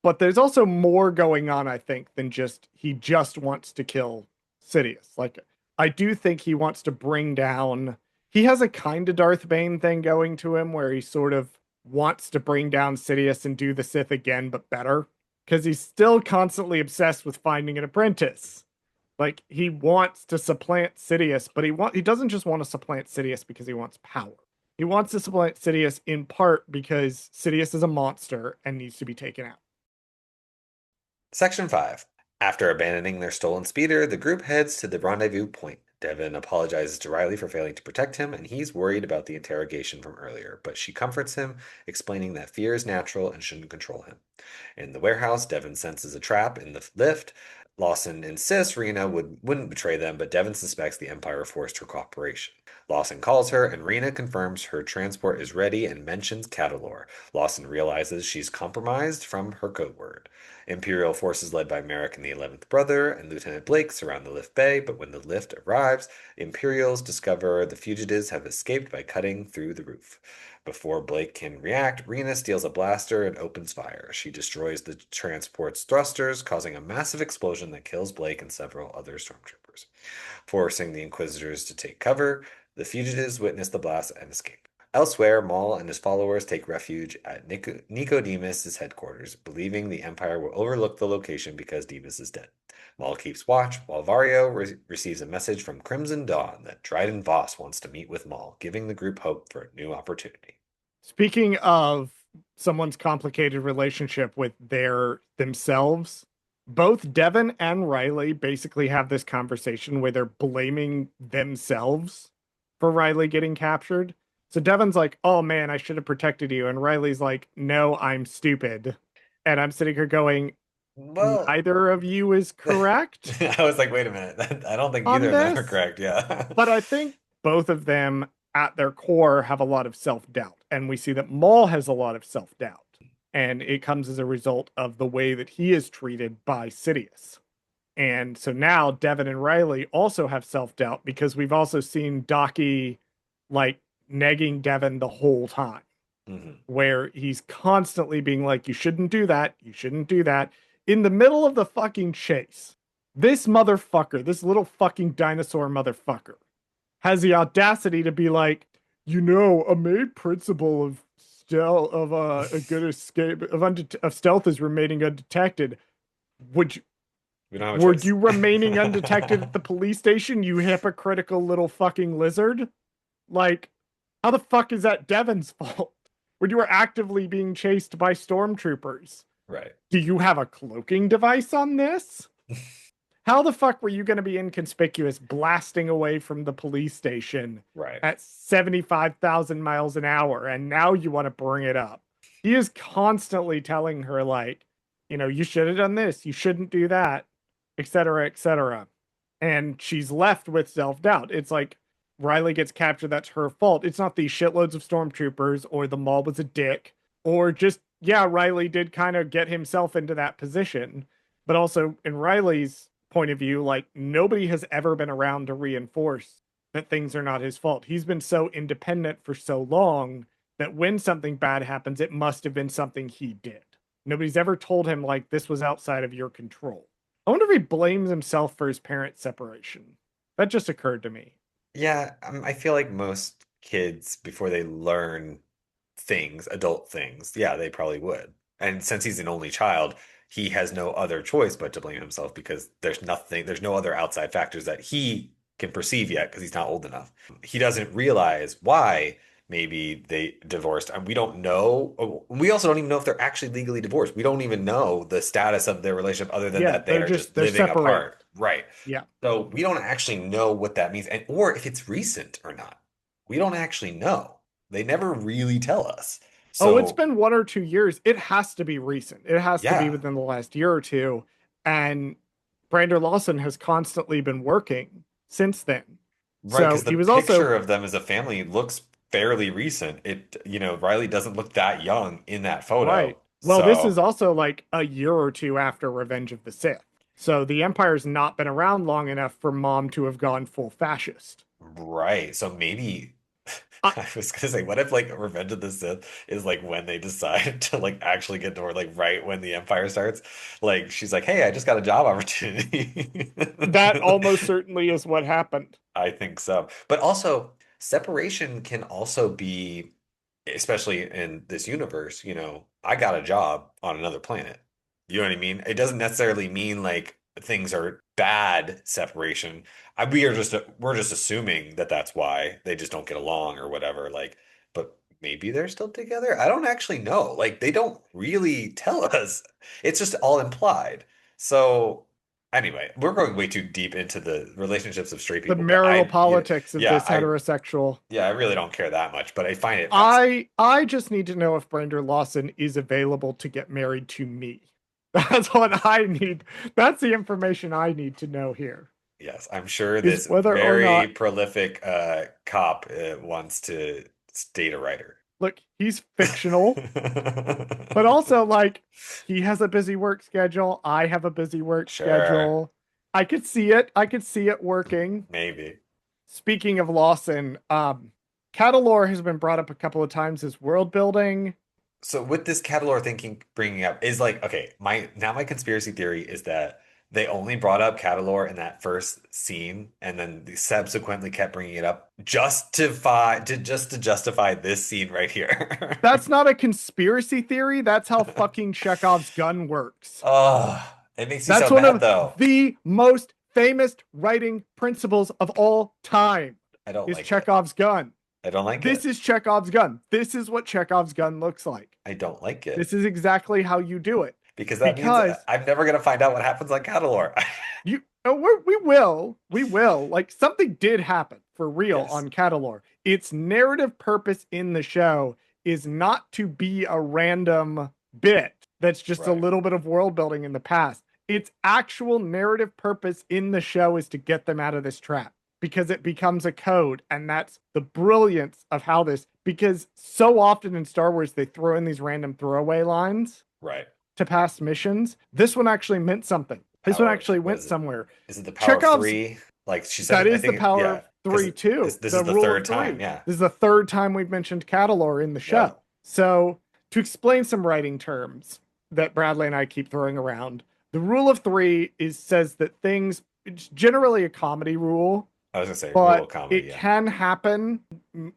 but there's also more going on, I think, than just he just wants to kill Sidious. Like, I do think he wants to bring down. He has a kind of Darth Bane thing going to him where he sort of wants to bring down Sidious and do the Sith again, but better. Because he's still constantly obsessed with finding an apprentice. Like, he wants to supplant Sidious, but he doesn't just want to supplant Sidious because he wants power. He wants to supplant Sidious in part because Sidious is a monster and needs to be taken out. Section 5. After abandoning their stolen speeder, the group heads to the rendezvous point. Devin apologizes to Riley for failing to protect him, and he's worried about the interrogation from earlier, but she comforts him, explaining that fear is natural and shouldn't control him. In the warehouse, Devin senses a trap in the lift. Lawson insists Rena wouldn't betray them, but Devin suspects the Empire forced her cooperation. Lawson calls her, and Rena confirms her transport is ready and mentions Catalor. Lawson realizes she's compromised from her code word. Imperial forces led by Merrick and the 11th Brother and Lieutenant Blake surround the lift bay, but when the lift arrives, Imperials discover the fugitives have escaped by cutting through the roof. Before Blake can react, Rena steals a blaster and opens fire. She destroys the transport's thrusters, causing a massive explosion that kills Blake and several other stormtroopers. Forcing the Inquisitors to take cover, the fugitives witness the blast and escape. Elsewhere, Maul and his followers take refuge at Nicodemus' headquarters, believing the Empire will overlook the location because Demas is dead. Maul keeps watch, while Vario receives a message from Crimson Dawn that Dryden Voss wants to meet with Maul, giving the group hope for a new opportunity. Speaking of someone's complicated relationship with themselves, both Devin and Riley basically have this conversation where they're blaming themselves for Riley getting captured. So Devin's like, "Oh man, I should have protected you," and Riley's like, "No, I'm stupid." And I'm sitting here going, Well, neither of you is correct I was like, wait a minute. I don't think on either of them are this. correct. Yeah. But I think both of them at their core have a lot of self doubt. And we see that Maul has a lot of self doubt. And it comes as a result of the way that he is treated by Sidious. And so now Devin and Riley also have self doubt because we've also seen Docky like negging Devin the whole time, Mhm. where he's constantly being like, you shouldn't do that. You shouldn't do that. In the middle of the fucking chase, this motherfucker, this little fucking dinosaur motherfucker, has the audacity to be like, a main principle of stealth of a good escape of stealth is remaining undetected. Would you We don't have a were choice. you remaining undetected at the police station, you hypocritical little fucking lizard? Like, how the fuck is that Devin's fault? When you were actively being chased by stormtroopers. Right. Do you have a cloaking device on this? How the fuck were you going to be inconspicuous blasting away from the police station Right. at 75,000 miles an hour and now you want to bring it up? He is constantly telling her, like, you should have done this, you shouldn't do that, etc., etc. And she's left with self doubt. It's like Riley gets captured, that's her fault. It's not these shitloads of stormtroopers or the Maul was a dick or just, yeah, Riley did kind of get himself into that position. But also, in Riley's point of view, like, nobody has ever been around to reinforce that things are not his fault. He's been so independent for so long that when something bad happens, it must have been something he did. Nobody's ever told him, like, this was outside of your control. I wonder if he blames himself for his parents' separation. That just occurred to me. Yeah, I feel like most kids, before they learn things, adult things, yeah, they probably would. And since he's an only child, he has no other choice but to blame himself because there's no other outside factors that he can perceive yet because he's not old enough. He doesn't realize why maybe they divorced. And we don't know. We also don't even know if they're actually legally divorced. We don't even know the status of their relationship other than Yeah, that they are just they're living separated. apart. Right. Yeah. So we don't actually know what that means and or if it's recent or not. We don't actually know. They never really tell us. Oh, it's So been 1 or 2 years. It has to be recent. It has to be yeah, within the last year or two. And Brandon Lawson has constantly been working since then. right. So Because the he was also picture of them as a family looks fairly recent. Riley doesn't look that young in that right. photo. Well, this is So, also like a year or two after Revenge of the Sith. So the Empire's not been around long enough for Mom to have gone full fascist. right. So maybe I, I was gonna say, what if like Revenge of the Sith is like when they decide to like actually get to work, like right when the Empire starts? Like she's like, hey, I just got a job opportunity. that almost certainly is what happened. I think so. But also, separation can also be, especially in this universe, I got a job on another planet. You know what I mean? It doesn't necessarily mean like things are bad separation. We're just assuming that that's why they just don't get along or whatever. Like, but maybe they're still together. I don't actually know. Like, they don't really tell us. It's just all implied. So anyway, we're going way too deep into the relationships of straight The people, but marital politics of yeah, this heterosexual. I really don't care that much, but I find it fascinating. I just need to know if Brandon Lawson is available to get married to me. That's what I need. That's the information I need to know here. Yes, I'm sure Is this whether or very not, prolific cop wants to date a writer. look, he's fictional, but also, like, he has a busy work schedule. I have a busy work Sure, schedule. I could see it. I could see it working. maybe. Speaking of Lawson, Catalor has been brought up a couple of times as world building. So with this Catalor thinking bringing up is like okay, my conspiracy theory is that they only brought up Catalor in that first scene, and then they subsequently kept bringing it up just to justify this scene right here. That's not a conspiracy theory. That's how fucking Chekhov's gun works. Oh, it makes me That's so one mad of though. the most famous writing principles of all time I don't is like it. Chekhov's gun. I don't like This it. is Chekhov's gun. This is what Chekhov's gun looks like. I don't like it This is exactly how you do it. because that means Because I'm never gonna find out what happens on Catalor. we will. Like, something did happen for real Yes, on Catalor. Its narrative purpose in the show is not to be a random bit that's just a right, little bit of world building in the past. Its actual narrative purpose in the show is to get them out of this trap because it becomes a code. And that's the brilliance of how this, because so often in Star Wars, they throw in these random throwaway lines right. to past missions. This one actually meant something. This one Power of actually what went is it? somewhere. Is it the power of Chekhov's, three? Like she that said, I is the think power yeah, of because three, too. this The is the rule of third time. three. Yeah, This is the third time we've mentioned Catalor in the yeah. show. So, to explain some writing terms that Bradley and I keep throwing around, the rule of three says that things, it's generally a comedy rule, I was gonna say rule but of comedy. it Yeah, can happen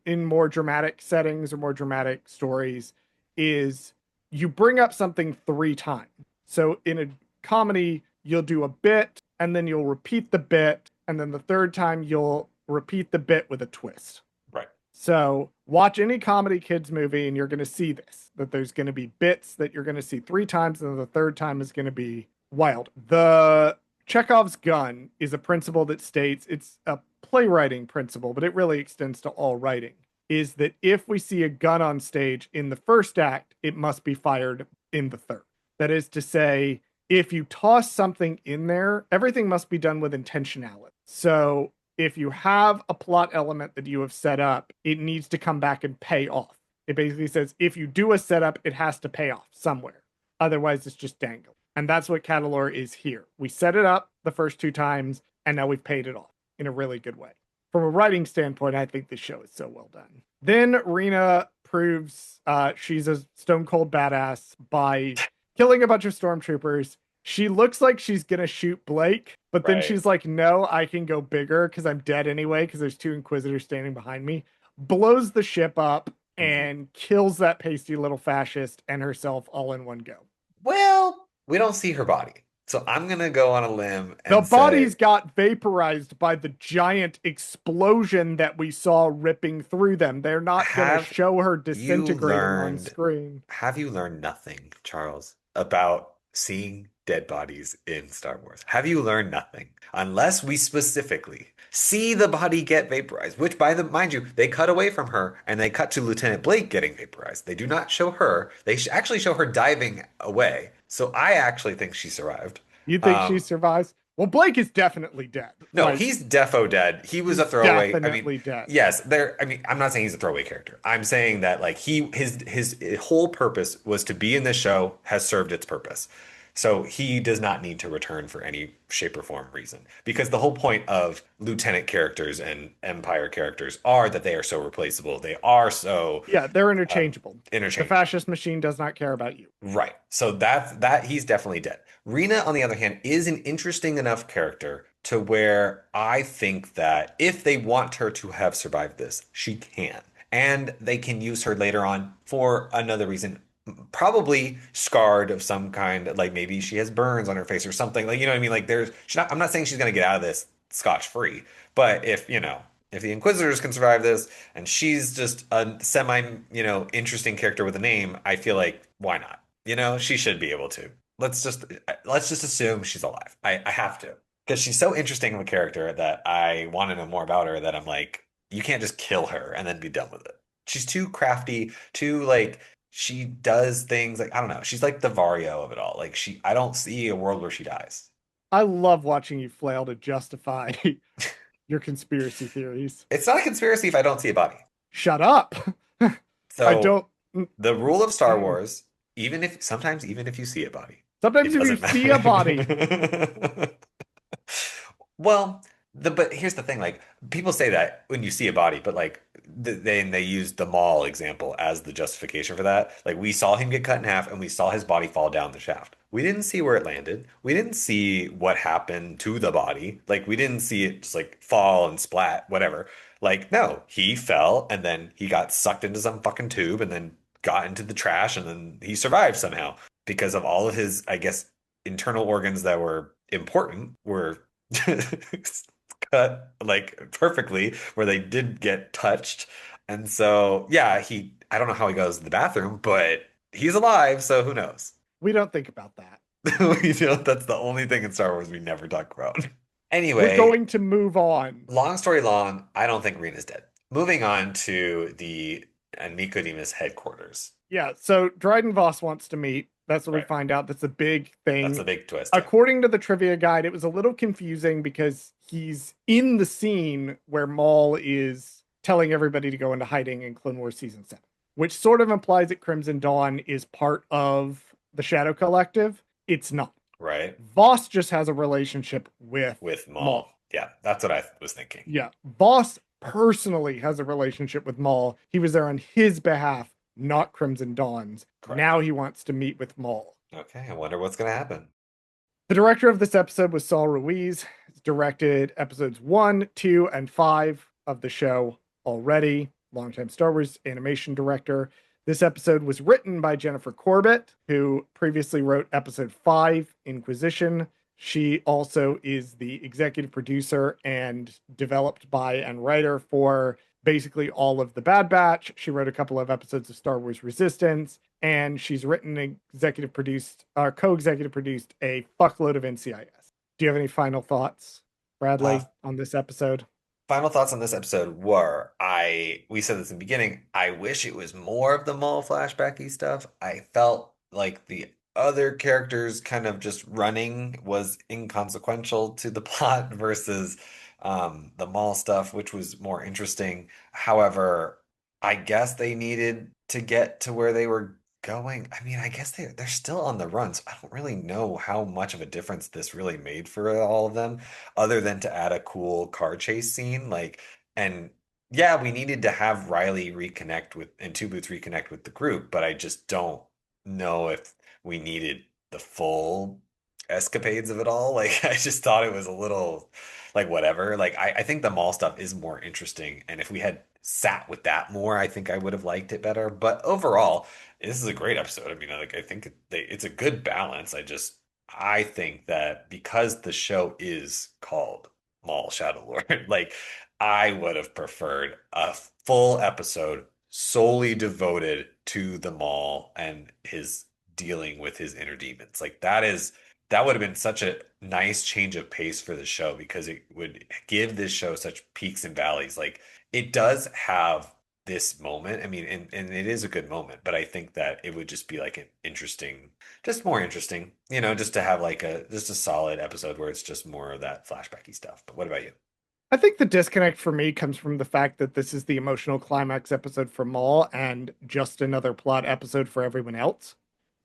in more dramatic settings or more dramatic stories, is you bring up something three times. So in a comedy, you'll do a bit and then you'll repeat the bit, and then the third time you'll repeat the bit with a twist. right. So watch any comedy kids movie and you're going to see this, that there's going to be bits that you're going to see three times and then the third time is going to be wild. The Chekhov's gun is a principle that states it's a playwriting principle, but it really extends to all writing. Is that if we see a gun on stage in the first act, it must be fired in the third. That is to say, if you toss something in there, everything must be done with intentionality. So if you have a plot element that you have set up, it needs to come back and pay off. It basically says if you do a setup, it has to pay off somewhere. Otherwise, it's just dangle. And that's what Catalor is here. We set it up the first two times, and now we've paid it off in a really good way. From a writing standpoint, I think this show is so well done. Then Rena proves she's a stone cold badass by killing a bunch of stormtroopers. She looks like she's gonna shoot Blake, but then Right. she's like, no, I can go bigger because I'm dead anyway, because there's two Inquisitors standing behind me. Blows the ship up Mhm. and kills that pasty little fascist and herself all in one go. Well, we don't see her body. So I'm gonna go on a limb The and bodies say, got vaporized by the giant explosion that we saw ripping through them. They're not going to have show her you disintegrating on learned screen. have you learned nothing, Charles, about seeing dead bodies in Star Wars? Have you learned nothing? Unless we specifically see the body get vaporized, which by the mind you, they cut away from her and they cut to Lieutenant Blake getting vaporized. They do not show her. They actually show her diving away. So I actually think she survived. You think she Um, survives? Well, Blake is definitely dead. no, Like, he's defo dead. He was he's a throwaway. I mean, definitely dead. yes, there. I mean, I'm not saying he's a throwaway character. I'm saying that like his whole purpose was to be in this show has served its purpose. So he does not need to return for any shape or form reason because the whole point of lieutenant characters and empire characters are that they are so replaceable. They are so Yeah, they're um, interchangeable. The interchangeable. fascist machine does not care about you. Right. So that he's definitely dead. Rena, on the other hand, is an interesting enough character to where I think that if they want her to have survived this, she can. And they can use her later on for another reason, probably scarred of some kind, like maybe she has burns on her face or something. Like, you know what I mean? Like I'm not saying she's gonna get out of this scotch free, but if the Inquisitors can survive this and she's just a interesting character with a name, I feel like why not? She should be able to. Let's just assume she's alive. I have to. Because she's so interesting of a character that I want to know more about her that I'm like, you can't just kill her and then be done with it. She's too crafty, too like she does things like I don't know. She's like the Vario of it all. Like I don't see a world where she dies. I love watching you flail to justify your conspiracy theories. It's not a conspiracy if I don't see a body. Shut up. I So don't. Mm, the rule of Star mm. Wars, even if you see a body, Sometimes it if you doesn't see a body, matter. Well, but here's the thing, like people say that when you see a body, but like they use the Maul example as the justification for that. Like we saw him get cut in half and we saw his body fall down the shaft. We didn't see where it landed. We didn't see what happened to the body. Like we didn't see it just like fall and splat, whatever. Like no, he fell and then he got sucked into some fucking tube and then got into the trash and then he survived somehow because of all of his, I guess, internal organs that were important were cut like perfectly where they did get touched. And so, yeah, I don't know how he goes to the bathroom, but he's alive, so who knows? we don't think about that. That's the only thing in Star Wars we never talk about. We're Anyway, going to move on. long story long, I don't think Rena's dead. Moving on to the Nicodemus headquarters. Yeah, so Dryden Voss wants to meet. That's what we Right. find out. That's a big That's thing. a big twist, yeah. According to the trivia guide, it was a little confusing because he's in the scene where Maul is telling everybody to go into hiding in Clone Wars Season 7, which sort of implies that Crimson Dawn is part of the Shadow Collective. It's not. Right? Voss just has a relationship with With Maul. Maul. Yeah, that's what I was thinking. Yeah, Voss personally has a relationship with Maul. He was there on his behalf, not Crimson Dawn's. Correct. Now he wants to meet with Maul. Okay, I wonder what's going to happen. The director of this episode was Saul Ruiz. He's directed episodes 1, 2, and 5 of the show already. Longtime Star Wars animation director. This episode was written by Jennifer Corbett, who previously wrote episode 5, Inquisition. She also is the executive producer and developed by and writer for basically all of the Bad Batch. She wrote a couple of episodes of Star Wars Resistance, and she's written, executive produced, co-executive produced a fuckload of NCIS. Do you have any final thoughts, Uh, Bradley, on this episode? Final thoughts on this episode were we said this in the beginning, I wish it was more of the Maul flashbacky stuff. I felt like the other characters kind of just running was inconsequential to the plot versus the Maul stuff, which was more interesting. However, I guess they needed to get to where they were going. I mean, I guess they're still on the run, so I don't really know how much of a difference this really made for all of them other than to add a cool car chase scene. And yeah, we needed to have Riley reconnect with and Two Boots reconnect with the group, but I just don't know if we needed the full escapades of it all. Like, I just thought it was a little like whatever. I think the mall stuff is more interesting, and if we had sat with that more, I think I would have liked it better. But overall, this is a great episode. I mean, I think it's a good balance. I think that because the show is called Maul Shadow Lord, like I would have preferred a full episode solely devoted to the Maul and his dealing with his inner demons. That would have been such a nice change of pace for the show because it would give this show such peaks and valleys. Like it does have this moment. I mean, and it is a good moment, but I think that it would just be like an interesting, just more interesting, just to have like just a solid episode where it's just more of that flashbacky stuff. But what about you? I think the disconnect for me comes from the fact that this is the emotional climax episode for Maul and just another plot episode for everyone else.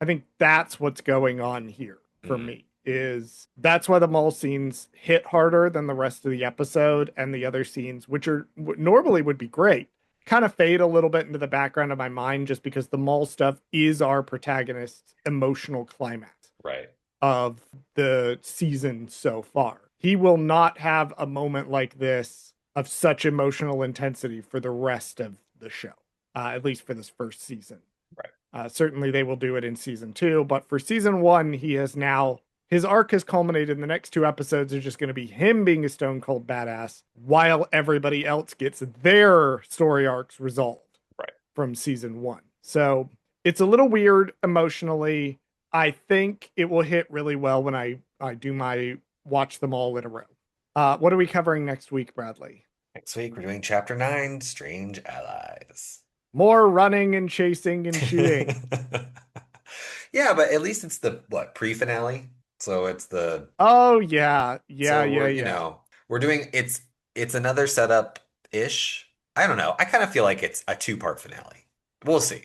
I think that's what's going on here for Mm, me. Is that's why the Maul scenes hit harder than the rest of the episode, and the other scenes, which are normally would be great, kind of fade a little bit into the background of my mind just because the Maul stuff is our protagonist's emotional climax right. of the season so far. He will not have a moment like this of such emotional intensity for the rest of the show, at least for this first season. Right. Certainly, they will do it in season two, but for season one, he has now his arc has culminated. And the next two episodes are just going to be him being a stone cold badass while everybody else gets their story arcs resolved Right. from season one. So it's a little weird emotionally. I think it will hit really well when I do my watch them all in a row. What are we covering next week, Bradley? Next week we're doing chapter 9, Strange Allies. More running and chasing and shooting. Yeah, but at least it's the what, pre-finale. So it's the Oh yeah, yeah, so yeah, yeah. we're doing it's another setup-ish. I don't know. I kind of feel like it's a two-part finale. We'll see.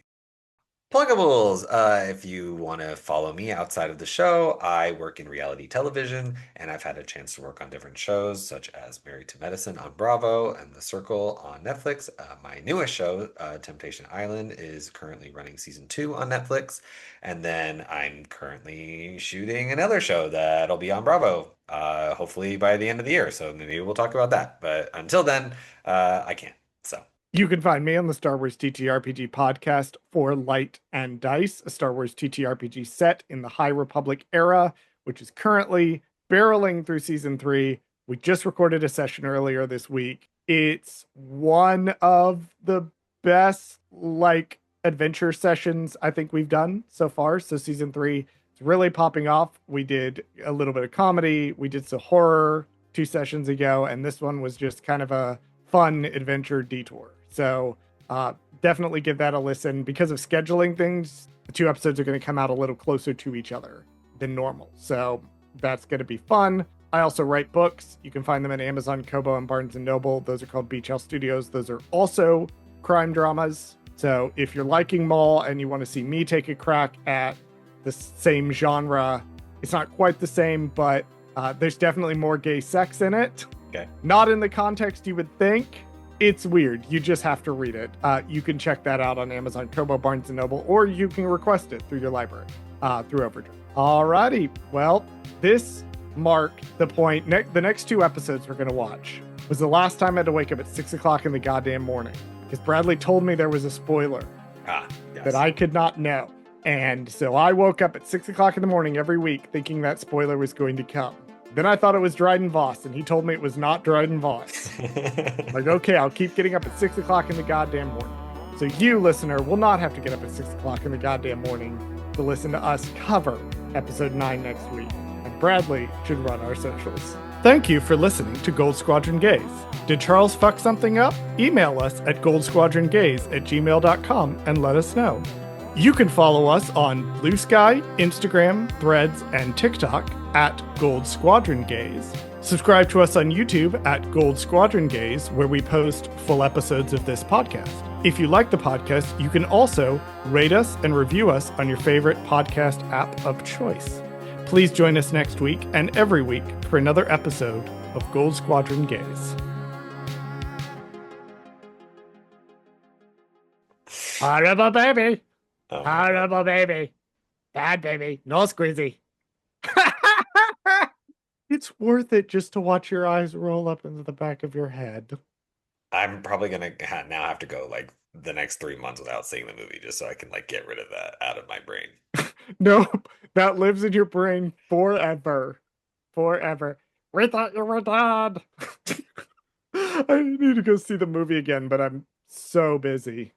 Pluggables. If you want to follow me outside of the show, I work in reality television and I've had a chance to work on different shows such as Married to Medicine on Bravo and The Circle on Netflix. My newest show, Temptation Island, is currently running season 2 on Netflix. And then I'm currently shooting another show that'll be on Bravo, hopefully by the end of the year. So maybe we'll talk about that. But until then, I can't. So. You can find me on the Star Wars TTRPG podcast for Light and Dice, a Star Wars TTRPG set in the High Republic era, which is currently barreling through season 3. We just recorded a session earlier this week. It's one of the best adventure sessions I think we've done so far. So season 3 is really popping off. We did a little bit of comedy, we did some horror 2 sessions ago, and this one was just kind of a fun adventure detour. So definitely give that a listen. Because of scheduling things, the 2 episodes are going to come out a little closer to each other than normal. So that's going to be fun. I also write books. You can find them at Amazon, Kobo, and Barnes & Noble. Those are called Beach House Studios. Those are also crime dramas. So if you're liking Maul and you want to see me take a crack at the same genre, it's not quite the same, but there's definitely more gay sex in it. Okay. Not in the context you would think. It's weird. You just have to read it. You can check that out on Amazon, Kobo, Barnes & Noble, or you can request it through your library, through Overdrive. Alrighty. Well, this marked the point. The next 2 episodes we're going to watch was the last time I had to wake up at 6 o'clock in the goddamn morning because Bradley told me there was a spoiler Yes. that I could not know. And so I woke up at 6 o'clock in the morning every week thinking that spoiler was going to come. Then I thought it was Dryden Voss, and he told me it was not Dryden Voss. Like, okay, I'll keep getting up at 6 o'clock in the goddamn morning. So you, listener, will not have to get up at 6 o'clock in the goddamn morning to listen to us cover episode 9 next week. And Bradley should run our socials. Thank you for listening to Gold Squadron Gaze. Did Charles fuck something up? Email us at goldsquadrongaze@gmail.com and let us know. You can follow us on BlueSky, Instagram, Threads, and TikTok at Gold Squadron Gaze. Subscribe to us on YouTube at Gold Squadron Gaze, where we post full episodes of this podcast. If you like the podcast, you can also rate us and review us on your favorite podcast app of choice. Please join us next week and every week for another episode of Gold Squadron Gaze. Horrible baby. Horrible baby. Bad baby. No squeezy. It's worth it just to watch your eyes roll up into the back of your head. I'm probably gonna now have to go like the next 3 months without seeing the movie just so I can like get rid of that out of my brain. Nope, that lives in your brain forever. Forever. We thought you were dead. I need to go see the movie again, but I'm so busy.